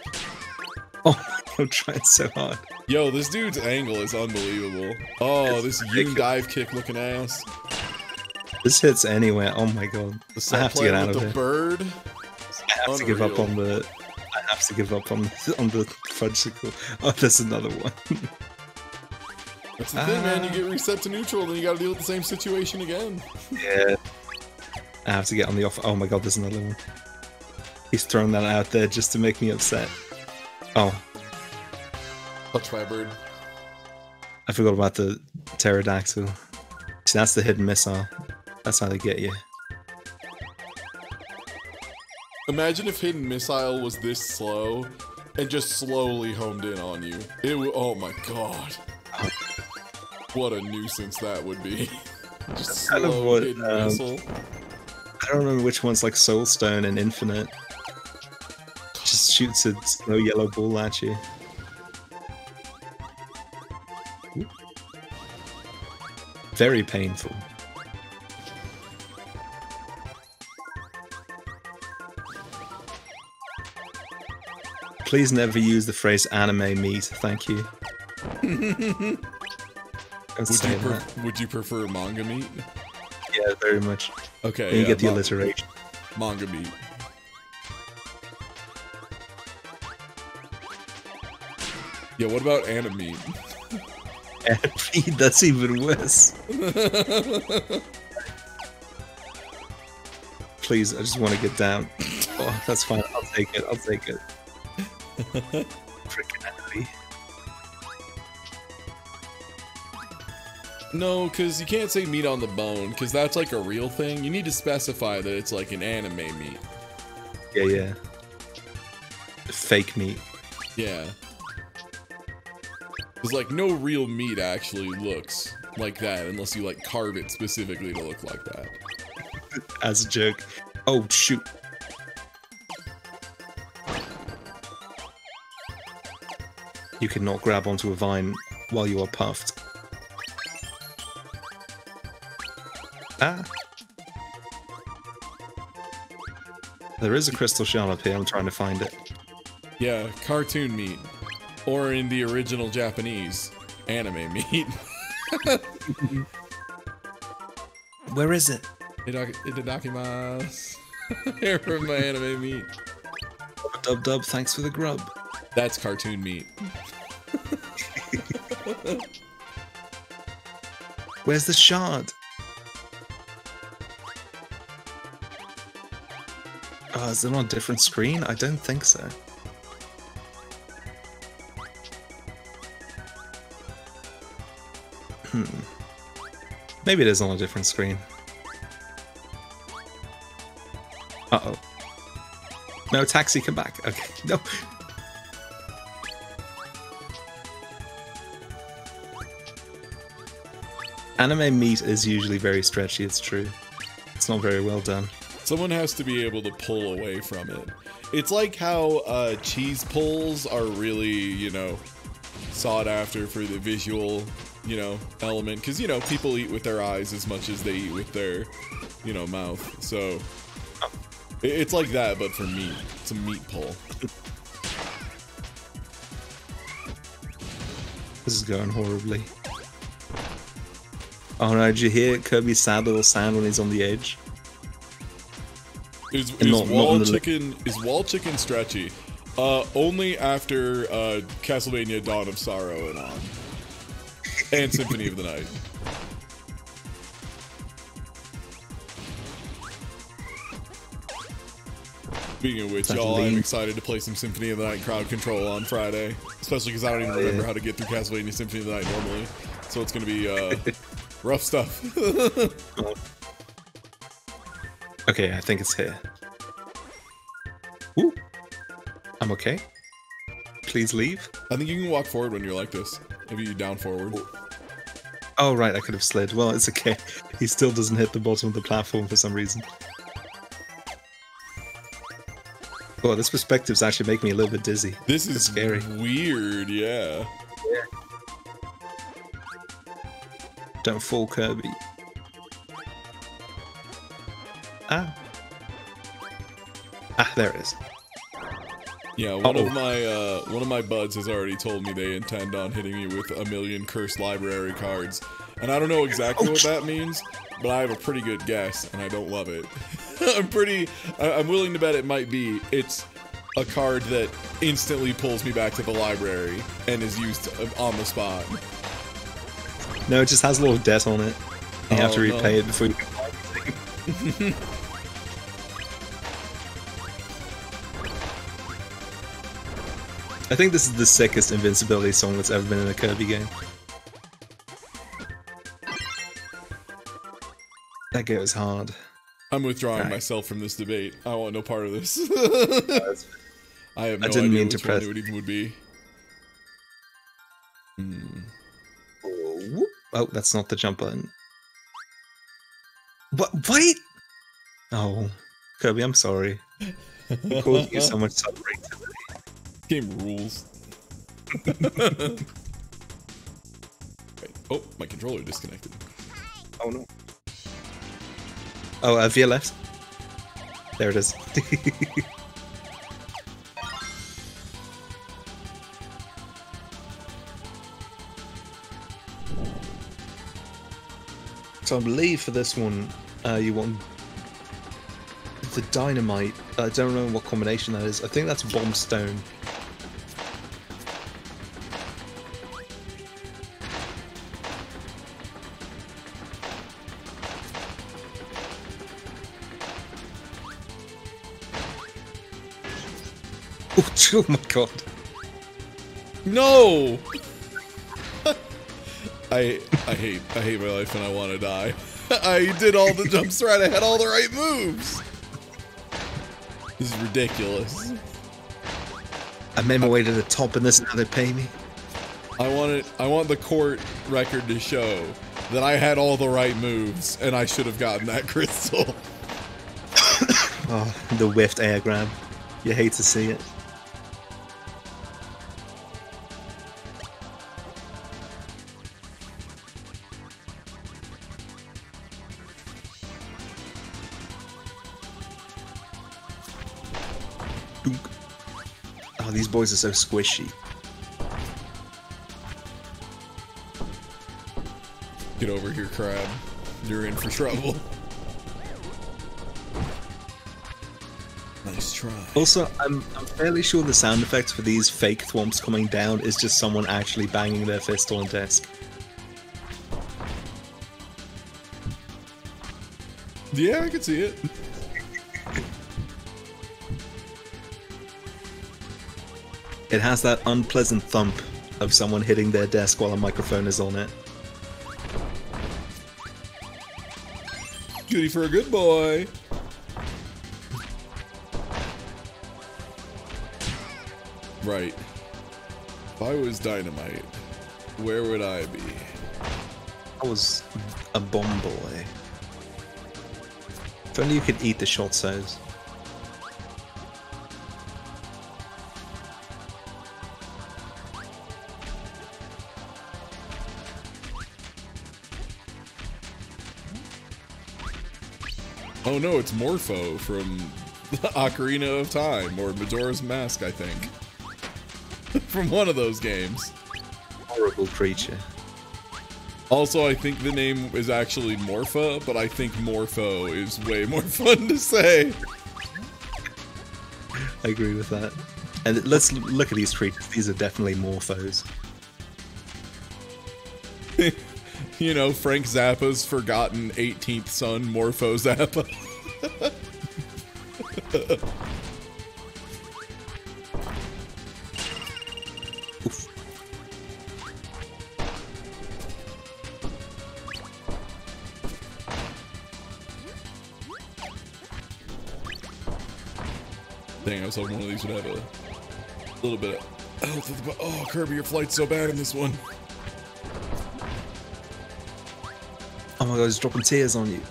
Oh, I'm trying so hard. Yo, this dude's angle is unbelievable. Oh, this Yun dive kick looking ass. This hits anywhere. Oh my god. The I set have to play get out with of the here. bird. I have to give up on the. I have to give up on the fudgesicle. Oh, there's another one. That's the thing, man. You get reset to neutral, then you gotta deal with the same situation again. Yeah. I have to get on the off. Oh my god, there's another one. He's thrown that out there just to make me upset. Oh, Touched by a bird. I forgot about the pterodactyl. See, that's the hidden missile. That's how they get you. Imagine if hidden missile was this slow and just slowly homed in on you. It would. Oh my god. What a nuisance that would be. Just Kind of slow what, hidden missile. I don't remember which one's like Soulstone and Infinite. Just shoots a slow yellow ball at you. Ooh. Very painful. Please never use the phrase anime meat, thank you. Don't say that. Would you prefer manga meat? Yeah, very much. Okay, And you yeah, get the alliteration. manga meat. Yeah, what about anime meat? That's even worse. Please, I just want to get down. Oh, that's fine. I'll take it. I'll take it. Freaking enemy. No, because you can't say meat on the bone, because that's like a real thing. You need to specify that it's like an anime meat. Yeah, yeah. Fake meat. Yeah. Because like no real meat actually looks like that unless you like carve it specifically to look like that. As a joke. Oh, shoot. You cannot grab onto a vine while you are puffed. Ah. There is a crystal shell up here. I'm trying to find it. Yeah, cartoon meat. Or in the original Japanese, anime meat. Where is it? Itadakimasu. Here for my anime meat. Dub dub, thanks for the grub. That's cartoon meat. Where's the shard? Oh, is it on a different screen? I don't think so. Maybe it is on a different screen. Uh-oh. No, taxi, come back. Okay, no. Anime meat is usually very stretchy, it's true. It's not very well done. Someone has to be able to pull away from it. It's like how cheese pulls are really, you know, sought after for the visual, you know, element. Because, you know, people eat with their eyes as much as they eat with their, you know, mouth. So it's like that, but for meat. It's a meat pull. This is going horribly. Oh no, did you hear Kirby's sad little sound when he's on the edge? Is wall chicken stretchy? Only after Castlevania Dawn of Sorrow and on. And Symphony of the Night. Speaking of which, y'all, I'm excited to play some Symphony of the Night crowd control on Friday. Especially because I don't even remember how to get through Castlevania Symphony of the Night normally. So it's going to be rough stuff. Okay, I think it's here. Ooh. I'm okay. Please leave. I think you can walk forward when you're like this. Maybe you down forward. Oh, right, I could have slid. Well, it's okay. He still doesn't hit the bottom of the platform for some reason. Oh, this perspective's actually making me a little bit dizzy. This is scary. Weird, yeah. Don't fall, Kirby. Ah. Ah, there it is. Yeah, one of my buds has already told me they intend on hitting me with 1,000,000 cursed library cards. And I don't know exactly what that means, but I have a pretty good guess, and I don't love it. I'm willing to bet it might be. It's a card that instantly pulls me back to the library and is used on the spot. No, it just has a little debt on it. You have to repay it before you can buy anything. I think this is the sickest invincibility song that's ever been in a Kirby game. That goes hard. I'm withdrawing myself from this debate. I want no part of this. I have no idea which one it even would be. Oh, that's not the jump button. What? Wait! Oh, Kirby, I'm sorry. I'm causing you so much suffering today. Game rules. Oh, my controller disconnected. Oh no. Oh, via left. There it is. So I believe for this one, you want the dynamite. I don't know what combination that is. I think that's bomb stone. Oh my god. No! I hate my life and I want to die. I did all the jumps right. I had all the right moves. This is ridiculous. I made my way to the top and this is how they pay me. I want the court record to show that I had all the right moves and I should have gotten that crystal. Oh, the whiffed air grab. You hate to see it. Dunk. Oh, these boys are so squishy. Get over here, crab. You're in for trouble. Nice try. Also, I'm fairly sure the sound effects for these fake thwomps coming down is just someone actually banging their fist on a desk. Yeah, I can see it. It has that unpleasant thump of someone hitting their desk while a microphone is on it. Goody for a good boy. Right. If I was Dynamite, where would I be? I was a bomb boy. If only you could eat the shot sows. Oh no, it's Morpho from Ocarina of Time, or Majora's Mask, I think. From one of those games. Horrible creature. Also, I think the name is actually Morpha, but I think Morpho is way more fun to say. I agree with that. And let's look at these creatures. These are definitely morphos. You know, Frank Zappa's forgotten 18th son, Morpho Zappa. Oof. Dang, I was hoping one of these would have a little bit of health at the oh, Kirby, your flight's so bad in this one. Oh my god, he's dropping tears on you.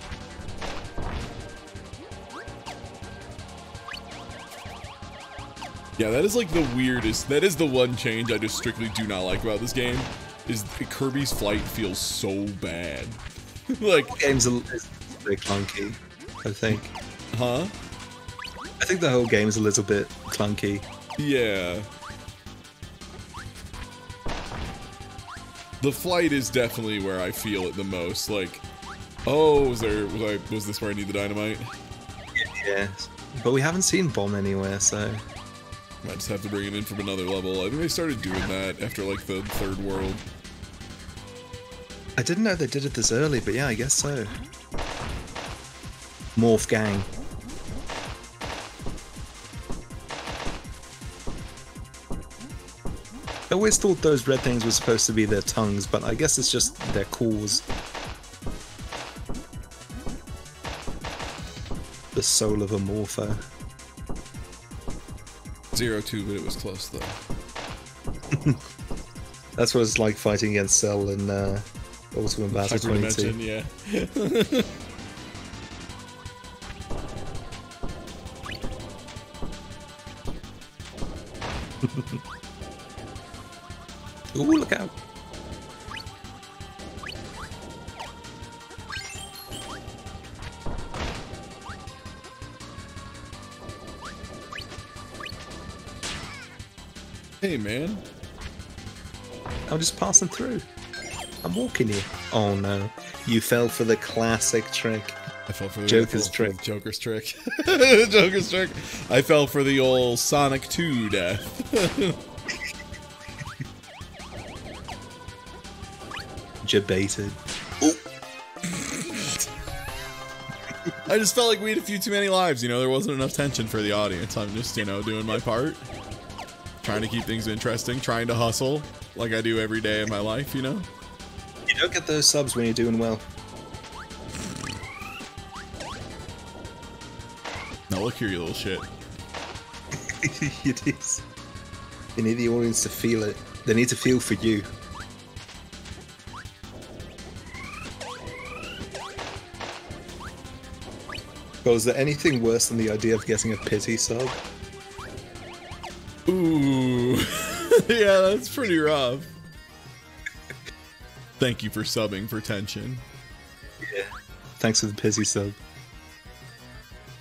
Yeah, that is like the weirdest. That is the one change I just strictly do not like about this game. Is Kirby's flight feels so bad. Like The game's a bit clunky, I think. Huh? I think the whole game's a little bit clunky. Yeah. The flight is definitely where I feel it the most. Like, oh, was this where I need the dynamite? Yeah, but we haven't seen Bomb anywhere, so... Might just have to bring it in from another level. I think they started doing that after, like, the third world. I didn't know they did it this early, but yeah, I guess so. Morph Gang. I always thought those red things were supposed to be their tongues, but I guess it's just their cores. The soul of a morpho. 0-2, but it was close, though. That's what it's like fighting against Cell in Ultimate Battle 22. Yeah. Ooh, look out. Hey, man. I'm just passing through. I'm walking here. Oh no. You fell for the classic trick. I fell for the Joker's trick. Joker's trick. Joker's trick. I fell for the old Sonic 2 death. Jebaited. I just felt like we had a few too many lives, you know, there wasn't enough tension for the audience. I'm just, you know, doing my part. trying to keep things interesting, trying to hustle like I do every day of my life, you know? You don't get those subs when you're doing well. Now look here, you little shit. It is. You need the audience to feel it. They need to feel for you. Well, is there anything worse than the idea of getting a pity sub? Ooh. Yeah, that's pretty rough. Thank you for subbing for tension. Yeah. Thanks for the pity sub.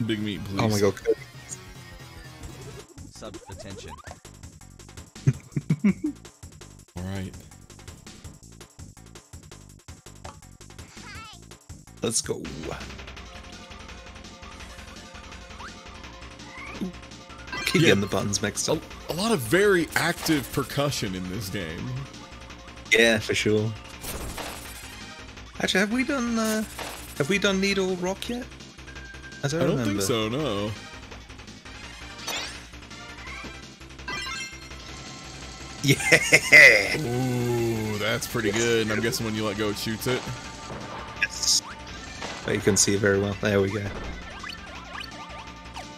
Big meat, please. Oh my god. Sub for tension. Alright. Let's go. Keep getting the buttons mixed up. A lot of very active percussion in this game. Yeah, for sure. Actually, have we done Needle Rock yet? I don't remember. Think so, no. Yeah! Ooh, that's pretty good. And I'm guessing when you let go, it shoots it. Yes. But you can see it very well. There we go.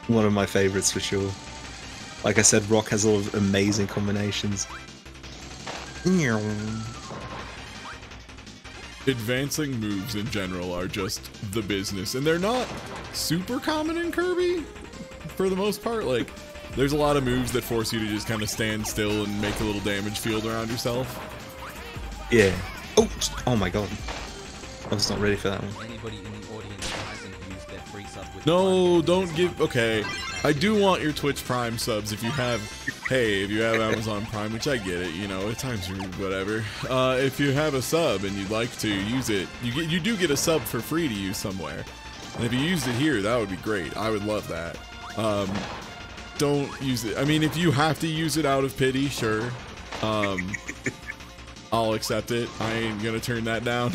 One of my favorites for sure. Like I said, Rock has all of amazing combinations. Advancing moves in general are just the business, and they're not super common in Kirby for the most part. Like, there's a lot of moves that force you to just kind of stand still and make a little damage field around yourself. Yeah. Oh my god. I was not ready for that one. Anybody in the audience who hasn't used their free sub with No, don't give. Okay, I do want your Twitch Prime subs if you have. Hey, if you have Amazon Prime, which I get it, you know, at times you're whatever. If you have a sub and you'd like to use it, you do get a sub for free to use somewhere. And if you used it here, that would be great. I would love that. Don't use it. I mean, if you have to use it out of pity, sure. I'll accept it. I ain't gonna turn that down.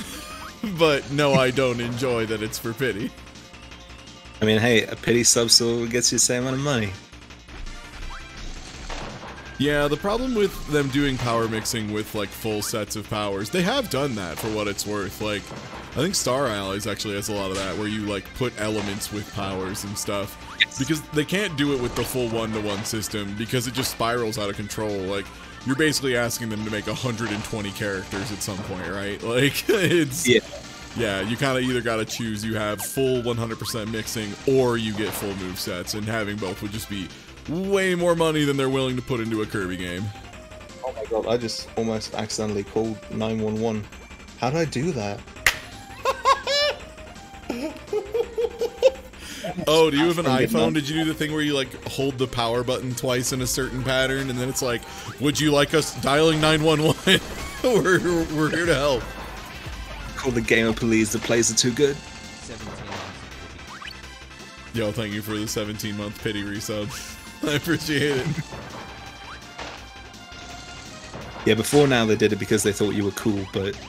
But no, I don't enjoy that it's for pity. I mean, hey, a pity sub still gets you the same amount of money. Yeah, the problem with them doing power mixing with like full sets of powers, they have done that for what it's worth. Like, I think Star Allies actually has a lot of that, where you like put elements with powers and stuff. Because they can't do it with the full one-to-one system, because it just spirals out of control. Like, you're basically asking them to make 120 characters at some point, right? Like, it's... Yeah, you kind of either got to choose. You have full 100% mixing, or you get full movesets, and having both would just be way more money than they're willing to put into a Kirby game. Oh my god, I just almost accidentally called 911. How did I do that? Oh, do you have an iPhone? Did you do the thing where you like hold the power button twice in a certain pattern, and then it's like, would you like us dialing 911? we're here to help. Call the gamer police, the plays are too good. 17 months. Yo, thank you for the 17-month pity resub. I appreciate it. Yeah, before now they did it because they thought you were cool, but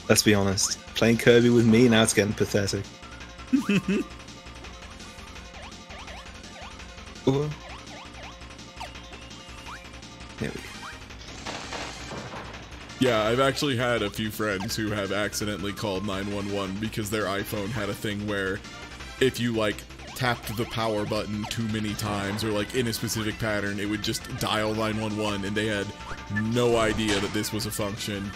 let's be honest. Playing Kirby with me, now it's getting pathetic. Ooh. There we go. Yeah, I've actually had a few friends who have accidentally called 911 because their iPhone had a thing where if you like tapped the power button too many times or like in a specific pattern, it would just dial 911, and they had no idea that this was a function.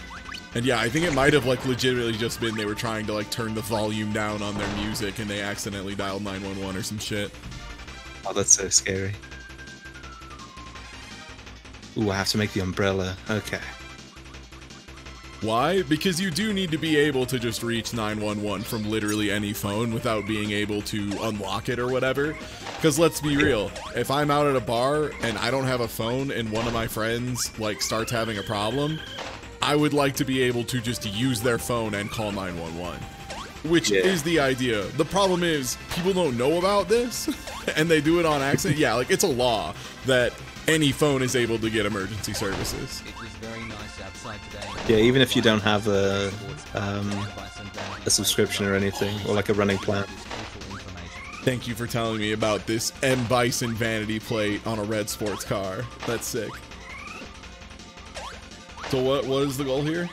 And yeah, I think it might have like legitimately just been they were trying to like turn the volume down on their music and they accidentally dialed 911 or some shit. Oh, that's so scary. Ooh, I have to make the umbrella. Okay. Why? Because you do need to be able to just reach 911 from literally any phone without being able to unlock it or whatever. Because let's be real, if I'm out at a bar and I don't have a phone and one of my friends like starts having a problem, I would like to be able to just use their phone and call 911. Which is the idea. The problem is, people don't know about this, and they do it on accident. Yeah, like, it's a law that any phone is able to get emergency services. It was very nice outside today. Yeah, even if you don't have a subscription or anything, or like a running plan. Thank you for telling me about this M. Bison vanity plate on a red sports car. That's sick. So what is the goal here?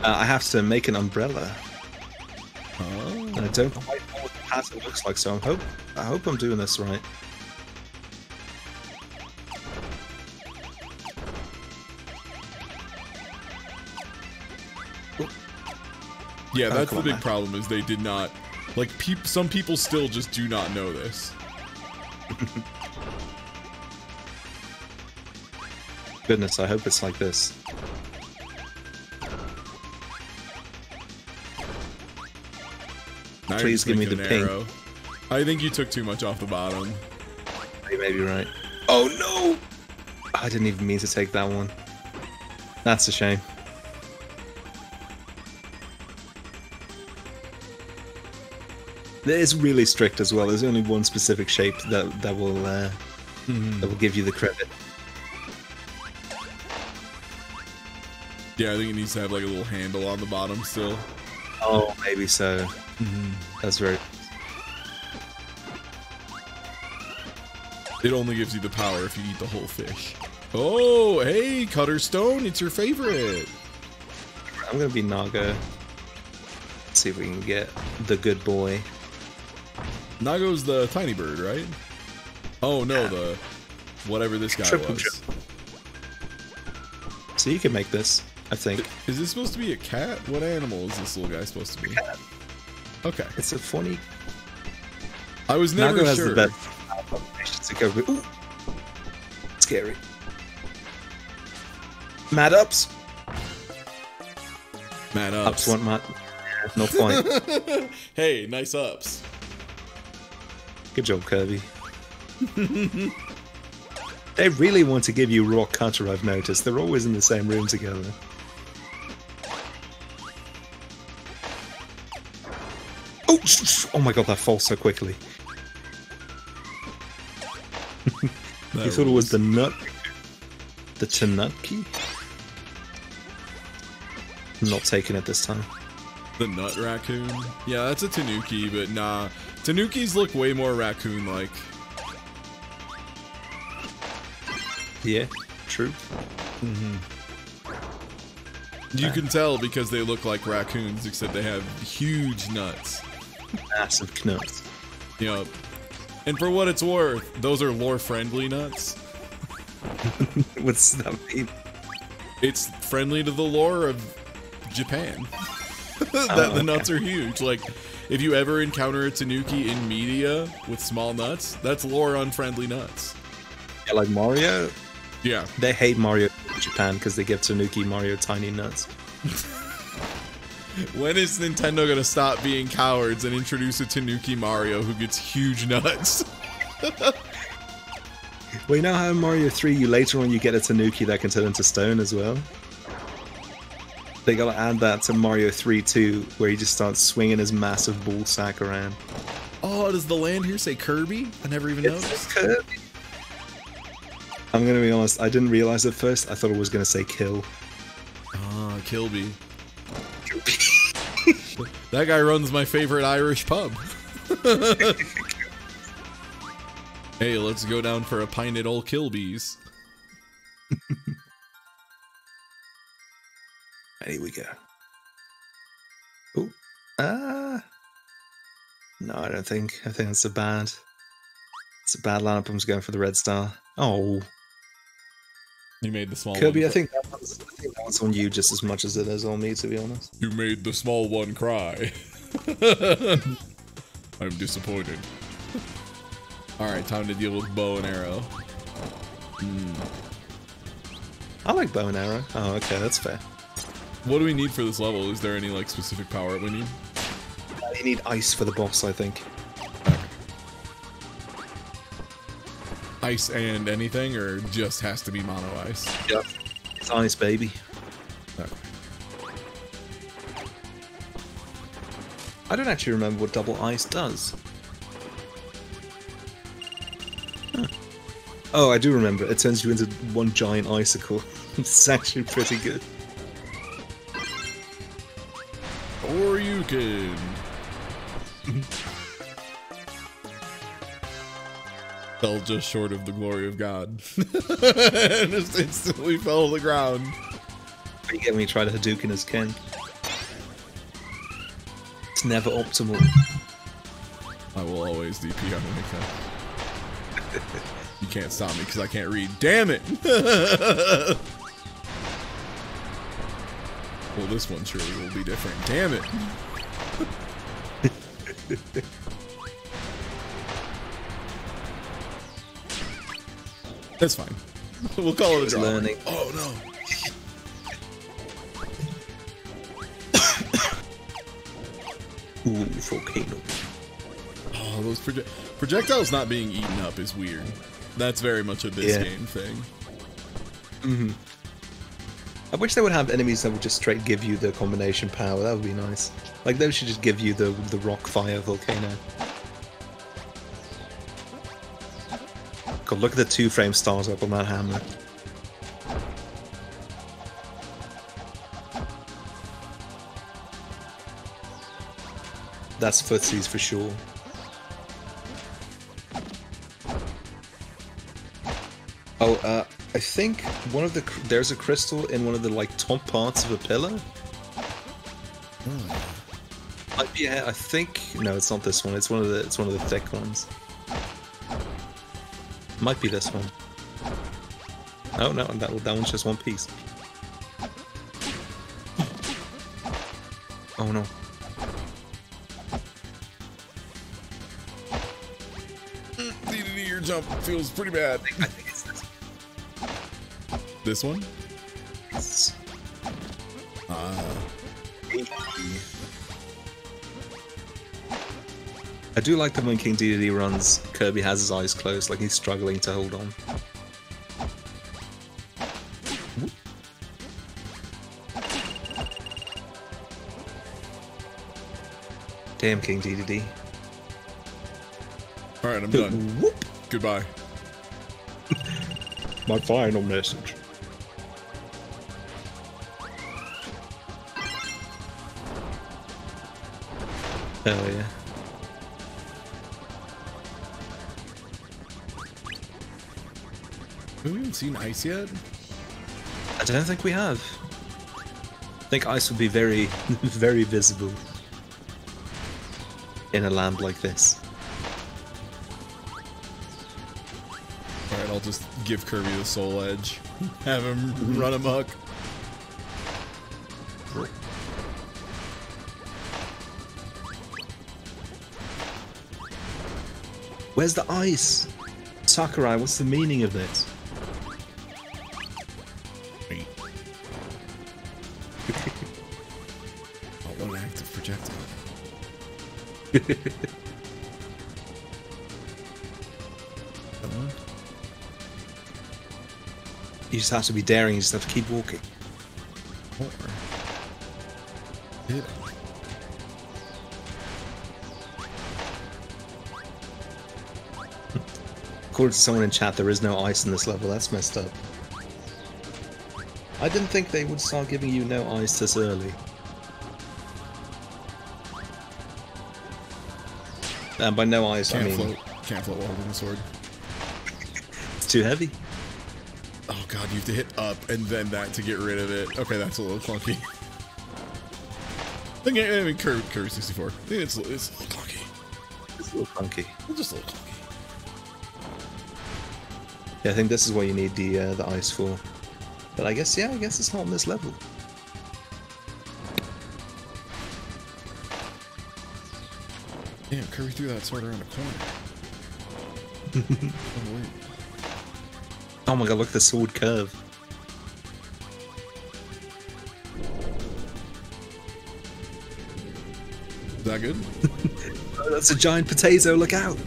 I have to make an umbrella. Oh. And I don't quite know what the pattern looks like, so I hope I'm doing this right. Yeah, that's the on, big man. problem is they did not, like, some people still just do not know this. Goodness, I hope it's like this. Now you're Please just give me making the an pink. arrow. I think you took too much off the bottom. You may be right. Oh no! I didn't even mean to take that one. That's a shame. It's really strict as well. There's only one specific shape that will give you the credit. Yeah, I think it needs to have like a little handle on the bottom still. Oh, maybe so. That's very. It only gives you the power if you eat the whole fish. Oh, hey, Cutterstone, it's your favorite. I'm gonna be Naga. Let's see if we can get the good boy. Nago's the tiny bird, right? Oh no, the whatever this guy Triple was. jump. So you can make this, I think. Is this supposed to be a cat? What animal is this little guy supposed to be? Cat. Okay. It's a funny. I was never Nago has sure. the best combinations to go with. Ooh, scary. Mad ups. Man Ups ups. want mad. No point. Hey, nice ups. Good job, Kirby. They really want to give you Rock Cutter, I've noticed. They're always in the same room together. Oh, oh my god, that falls so quickly. You thought it was the nut? The Tanuki? I'm not taking it this time. The nut raccoon. Yeah, that's a tanuki, but nah. Tanukis look way more raccoon-like. Yeah, true. You can tell because they look like raccoons, except they have huge nuts. Massive knuts. You know, and for what it's worth, those are lore-friendly nuts. What's that mean? It's friendly to the lore of Japan. That the nuts are huge. Like, if you ever encounter a tanuki in media with small nuts, that's lore unfriendly nuts. Yeah, like Mario? Yeah. They hate Mario in Japan because they give Tanuki Mario tiny nuts. When is Nintendo gonna stop being cowards and introduce a Tanuki Mario who gets huge nuts? Well, you know how in Mario 3 you later on you get a Tanuki that can turn into stone as well? They gotta add that to Mario 3 too, where he just starts swinging his massive ball sack around. Oh, does the land here say Kirby? I never even noticed. Kirby. I'm gonna be honest, I didn't realize at first. I thought it was gonna say kill. Ah, Kilby. That guy runs my favorite Irish pub. Hey, let's go down for a pint at Old Kilby's. Here we go. Oh, no, I don't think. I think it's a bad lineup. I'm just going for the red star. Oh, You made the small Kirby, one. I think that one's on you just as much as it is on me, to be honest. You made the small one cry. I'm disappointed. Alright, time to deal with bow and arrow. I like bow and arrow. Oh, okay, that's fair. What do we need for this level? Is there any like specific power we need? You need ice for the boss, I think. Ice and anything, or just has to be mono ice? Yep. It's ice, baby. Okay. I don't actually remember what double ice does. Huh. Oh, I do remember. It turns you into one giant icicle. It's actually pretty good. Or you can. Fell just short of the glory of God. And just instantly fell to the ground. What do you get when you try to Hadouken as Ken? It's never optimal. I will always DP on Monica. You can't stop me because I can't read. Damn it! Well, this one surely will be different. Damn it! That's fine. We'll call it a draw. Learning. Oh no! Ooh, volcano. Oh, those projectiles not being eaten up is weird. That's very much a this game thing. Mm-hmm. I wish they would have enemies that would just straight give you the combination power. That would be nice. Like, they should just give you the rock, fire, volcano. God, look at the 2-frame stars up on that hammer. That's footsies for sure. Oh, I think one of there's a crystal in one of the like top parts of a pillar. Yeah, I think no, it's not this one. It's one of the thick ones. Might be this one. Oh no, that one's just one piece. Oh no. DDD, your jump feels pretty bad. I think it's this one? this. I do like that when King DDD runs, Kirby has his eyes closed, like he's struggling to hold on. Damn, King DDD. Alright, I'm done. Whoop. Goodbye. My final message. Oh yeah. Have we even seen ice yet? I don't think we have. I think ice would be very, very visible in a land like this. Alright, I'll just give Kirby the soul edge. Have him run amok. Where's the ice? Sakurai, what's the meaning of this? Wait. Oh, what an active projectile. Come on. You just have to be daring, you just have to keep walking. Or hit him. According to someone in chat, there is no ice in this level. That's messed up. I didn't think they would start giving you no ice this early. And by no ice, I mean... Can't float while holding a sword. It's too heavy. Oh god, you have to hit up and then that to get rid of it. Okay, that's a little clunky. I mean, Kirby 64. I think it's a little clunky. It's a little funky. Just a little clunky. Yeah, I think this is what you need the ice for. But I guess it's not on this level. Damn, Kirby threw that sword around a corner. Oh, wait. Oh my god, look at the sword curve. Is that good? Oh, that's a giant potato, look out!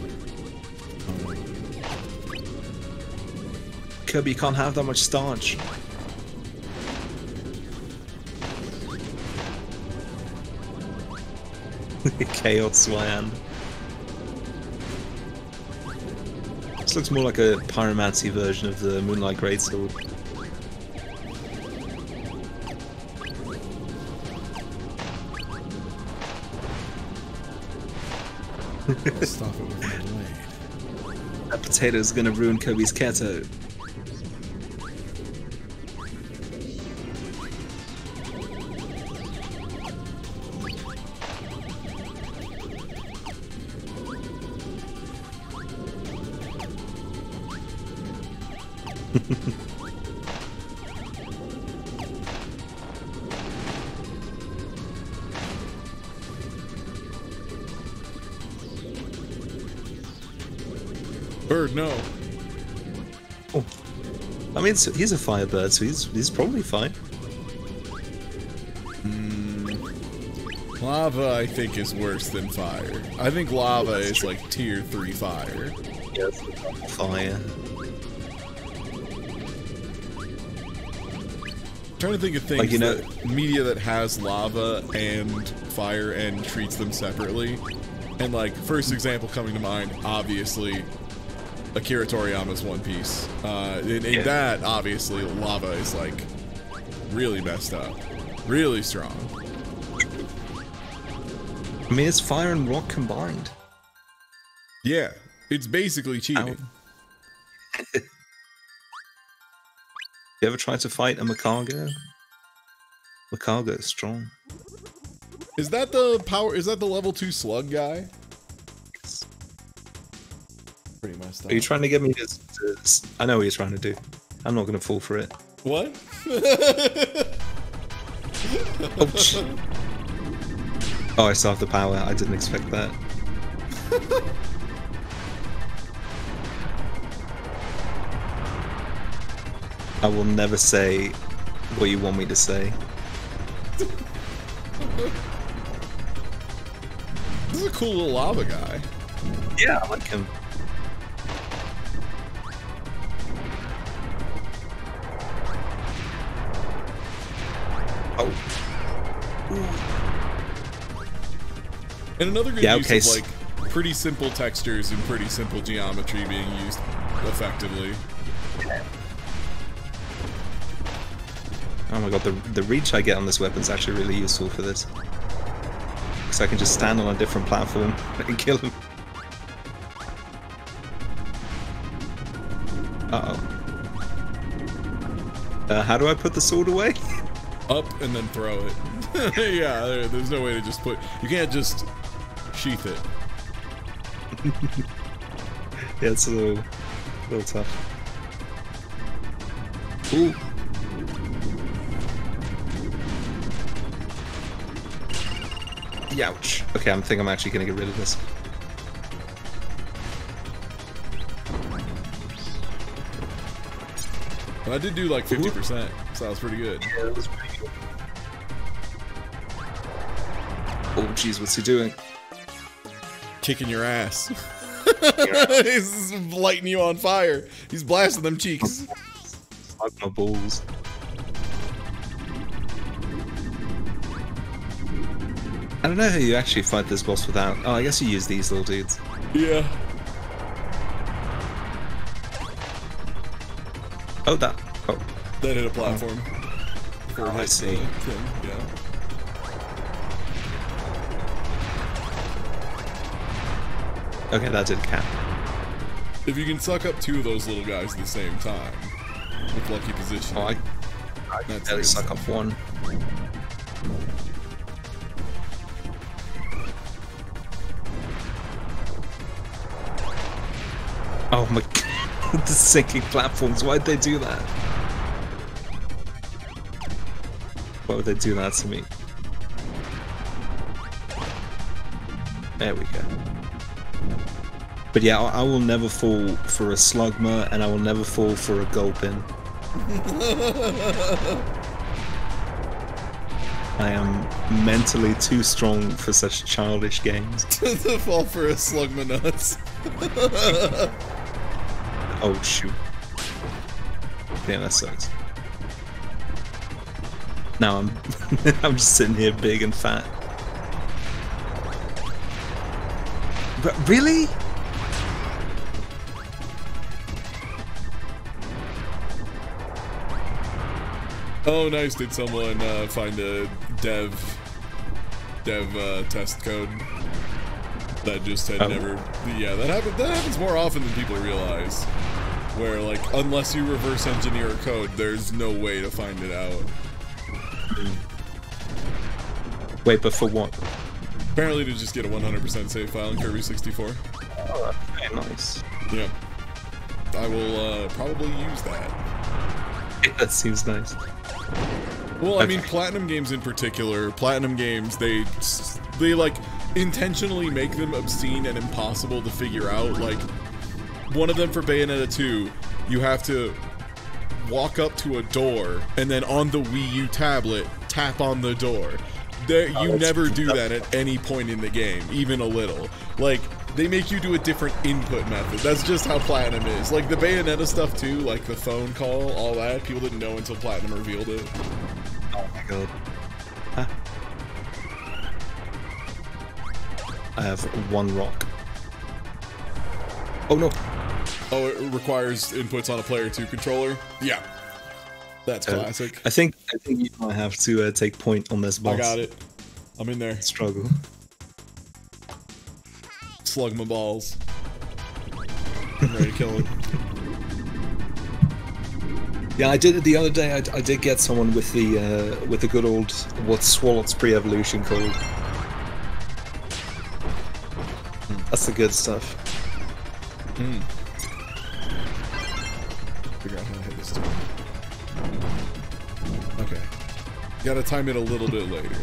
Kirby, you can't have that much starch. Chaos Swyan. This looks more like a pyromancy version of the Moonlight Greatsword. Stop it with my blade. potato's gonna ruin Kirby's keto. Bird, no. Oh. I mean, so he's a firebird, so he's probably fine. Lava, I think, is worse than fire. I think lava is like tier 3 fire. Yes, fire. Trying to think of things Like, you know, that media that has lava and fire and treats them separately. And like, first example coming to mind, obviously, Akira Toriyama's One Piece. In that, obviously, lava is like really messed up, really strong. I mean, it's fire and rock combined. Yeah, it's basically cheating. You ever tried to fight a Macargo? Macargo is strong. Is that the power? Is that the level 2 slug guy? Yes. Pretty messed up. Are you trying to get me to I know what you're trying to do. I'm not going to fall for it. What? Ouch. Oh, I still have the power. I didn't expect that. I will never say what you want me to say. This is a cool little lava guy. Yeah, I like him. Oh. And another good Yeah, use okay. of like pretty simple textures and pretty simple geometry being used effectively. Oh my god, the reach I get on this weapon is actually really useful for this. Because I can just stand on a different platform and kill him. Uh-oh. How do I put the sword away? Up and then throw it. Yeah, there's no way to just put... You can't just sheath it. Yeah, it's a little tough. Ooh. Ouch. Okay, I think I'm actually gonna get rid of this. But I did do like 50%, so that was pretty good. Yeah, that was pretty good. Oh jeez, what's he doing? Kicking your ass. He's lighting you on fire. He's blasting them cheeks. Like my balls. I don't know how you actually fight this boss without... Oh, I guess you use these little dudes. Yeah. Oh, that... Oh. That hit a platform. Oh, I see. Yeah. Okay, that did count. If you can suck up 2 of those little guys at the same time, with lucky position. Oh, I that's barely good suck stuff. up one. Oh my god, the sinking platforms, why'd they do that? Why would they do that to me? There we go. But yeah, I will never fall for a Slugma, and I will never fall for a Gulpin. I am mentally too strong for such childish games. To fall for a slugma nuts. Oh shoot. Damn, that sucks. Now I'm I'm just sitting here big and fat. But really? Oh, nice. Did someone find a dev test code? that just had never. Yeah, that happens more often than people realize. Where like, unless you reverse engineer a code, there's no way to find it out. Wait, but for what? Apparently to just get a 100% save file in Kirby 64. Oh, okay, nice. Yeah. I will probably use that. That seems nice. Well, I mean, Platinum games in particular, Platinum games, they like intentionally make them obscene and impossible to figure out. Like, one of them for Bayonetta 2, you have to walk up to a door and then on the Wii U tablet, tap on the door. You never do that at any point in the game, even a little. Like, they make you do a different input method. That's just how Platinum is. Like, the Bayonetta stuff too, like the phone call, all that, people didn't know until Platinum revealed it. Oh my god. Huh. I have one rock. Oh no. Oh, it requires inputs on a player 2 controller? Yeah. That's classic. I think you might have to take point on this boss. I got it. I'm in there. Struggle. Slug my balls. I'm ready to kill him. Yeah, I did it the other day. I did get someone with the good old what's Swallow's pre-evolution called. That's the good stuff. Figure out how to hit this too. Okay. Gotta time it a little bit later.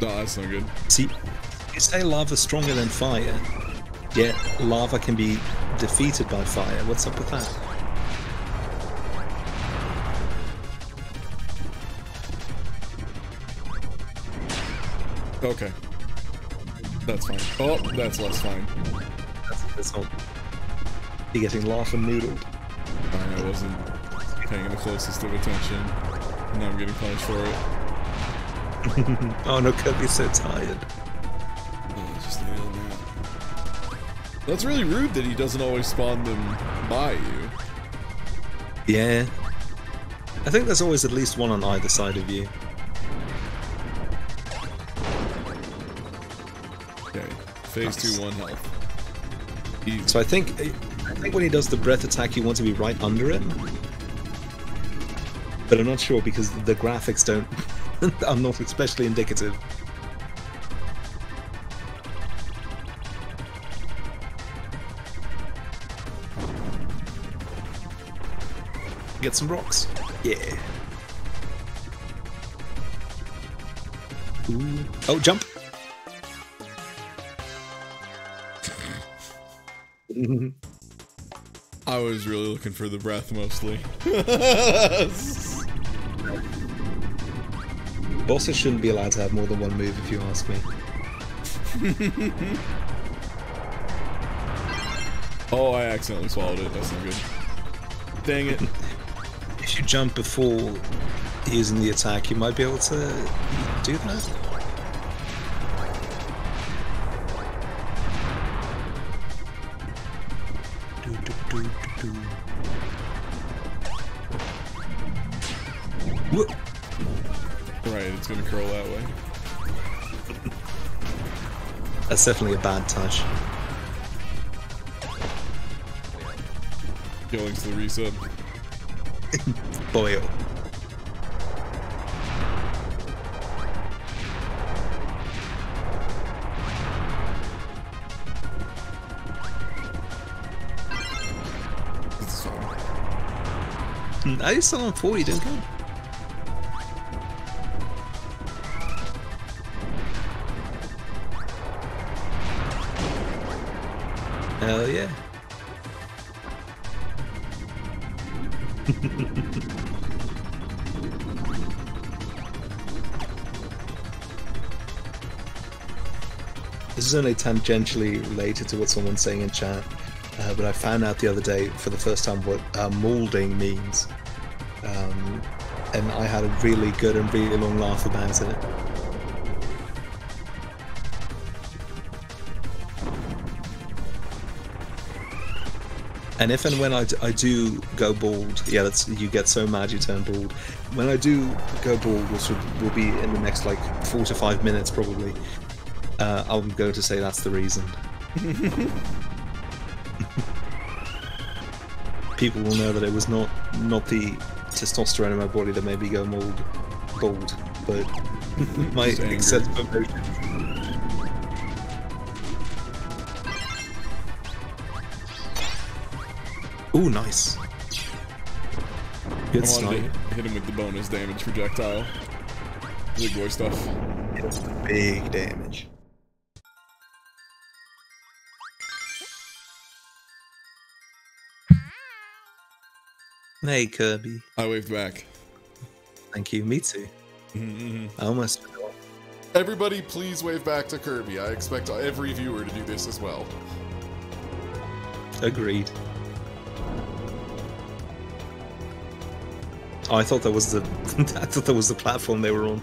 No, that's not good. See, you say lava's stronger than fire, yet lava can be defeated by fire. What's up with that? Okay. That's fine. Oh, that's less fine. That's not. You're getting lava noodled. I wasn't paying the closest of attention. Now I'm getting punished for it. Oh no, Kirby's so tired. Oh, just nailed that. That's really rude that he doesn't always spawn them by you. Yeah. I think there's always at least one on either side of you. Okay. Phase 2, 1 health. Easy. So I think when he does the breath attack, you want to be right under him. But I'm not sure because the graphics don't. are not especially indicative. Get some rocks. Yeah. Ooh. Oh, jump. I was really looking for the breath mostly. Bosses shouldn't be allowed to have more than one move, if you ask me. Oh, I accidentally swallowed it. That's not good. Dang it. If you jump before using the attack, you might be able to do that. Whoop. Right, it's gonna curl that way. That's definitely a bad touch. Killing's the reset. Boil. This is fine. Are you still on 40, didn't you? Hell yeah. This is only tangentially related to what someone's saying in chat, but I found out the other day for the first time what moulding means. And I had a really good and really long laugh about it. And if and when I do go bald, yeah, you get so mad you turn bald. When I do go bald, which will be in the next like 4 to 5 minutes probably, I'm going to say that's the reason. People will know that it was not the testosterone in my body that made me go bald, but my excessive emotion. Ooh, nice. Good I wanted snipe. to hit him with the bonus damage projectile. Big boy stuff. It's big damage. Hey, Kirby. I waved back. Thank you. Me too. I almost forgot. Everybody, please wave back to Kirby. I expect every viewer to do this as well. Agreed. Oh, I thought that was the I thought that was the platform they were on.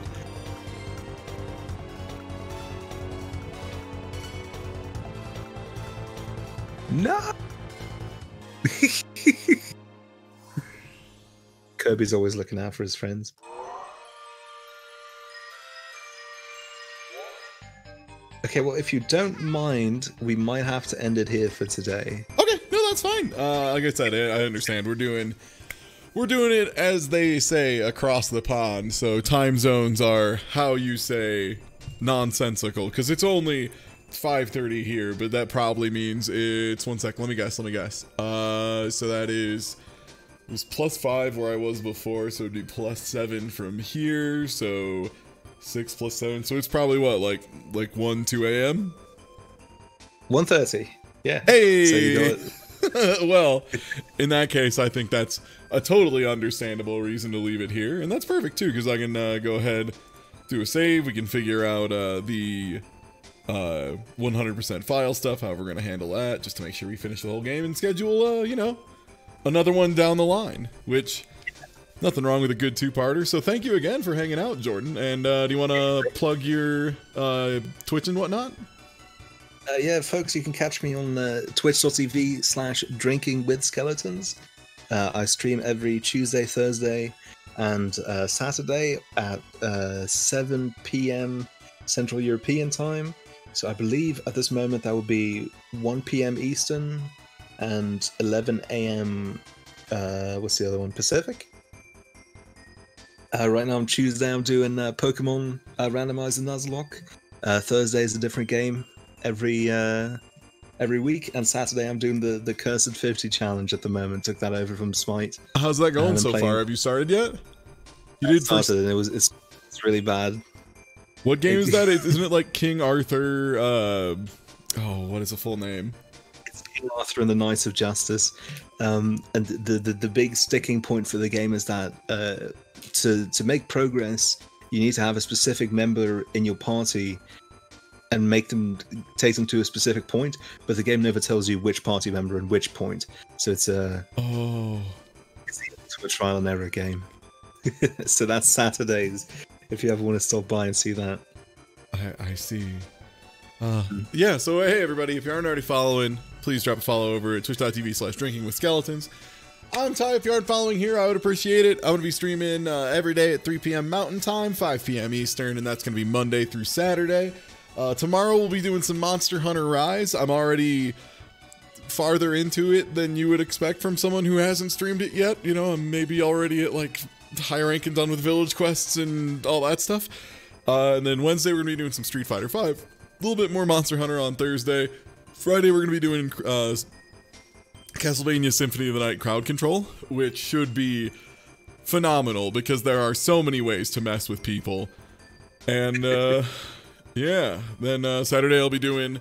No. Kirby's always looking out for his friends. Okay, well, if you don't mind, we might have to end it here for today. Okay, no, that's fine. Like I said, I understand. We're doing it as they say across the pond. So time zones are how you say nonsensical, because it's only 5:30 here, but that probably means it's 1 sec. Let me guess. So that is. It was +5 where I was before, so it'd be +7 from here, so 6 + 7, so it's probably what, like 1, 2 a.m.? 1:30, yeah. Hey! So you got well, in that case, I think that's a totally understandable reason to leave it here, and that's perfect too, because I can go ahead, do a save, we can figure out the 100% file stuff, how we're going to handle that, just to make sure we finish the whole game, and schedule, another one down the line, which nothing wrong with a good two-parter. So thank you again for hanging out, Jordan. And do you want to plug your Twitch and whatnot? Yeah, folks, you can catch me on twitch.tv/drinkingwithskeletons. I stream every Tuesday, Thursday, and Saturday at 7 p.m. Central European time. So I believe at this moment that would be 1 p.m. Eastern and 11 a.m. What's the other one? Pacific. Right now on Tuesday I'm doing Pokemon Randomizer Nuzlocke. Thursday is a different game every week, and Saturday I'm doing the Cursed 50 challenge at the moment. Took that over from Smite. How's that going so far? Have you started yet? You did started, and it's really bad. What game is that? Isn't it like King Arthur? What is the full name? King Arthur and the Knights of Justice, and the big sticking point for the game is that to make progress, you need to have a specific member in your party and take them to a specific point. But the game never tells you which party member and which point, so it's a trial and error game. So that's Saturdays. If you ever want to stop by and see that. I see. Yeah, so hey everybody, if you aren't already following, please drop a follow over at twitch.tv/drinkingwithskeletons. I'm Ty. If you aren't following here, I would appreciate it. I'm going to be streaming every day at 3 p.m. Mountain Time, 5 p.m. Eastern, and that's going to be Monday through Saturday. Tomorrow we'll be doing some Monster Hunter Rise. I'm already farther into it than you would expect from someone who hasn't streamed it yet. You know, I'm maybe already at like high rank and done with village quests and all that stuff. And then Wednesday we're going to be doing some Street Fighter 5. A little bit more Monster Hunter on Thursday. Friday we're going to be doing Castlevania Symphony of the Night crowd control, which should be phenomenal because there are so many ways to mess with people. And yeah, then Saturday I'll be doing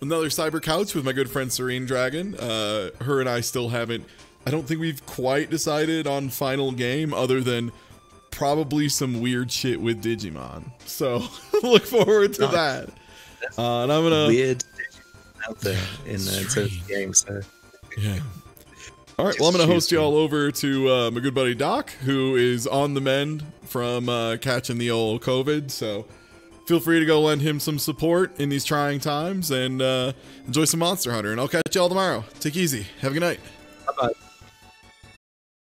another CYBERCOUCH with my good friend Serene Dragon. Her and I still haven't, I don't think we've quite decided on final game other than probably some weird shit with Digimon. So look forward to that. And I'm gonna weird out there in terms of games. So. Yeah. All right. Well, I'm gonna host y'all over to my good buddy Doc, who is on the mend from catching the old COVID. So feel free to go lend him some support in these trying times and enjoy some Monster Hunter. And I'll catch y'all tomorrow. Take it easy. Have a good night.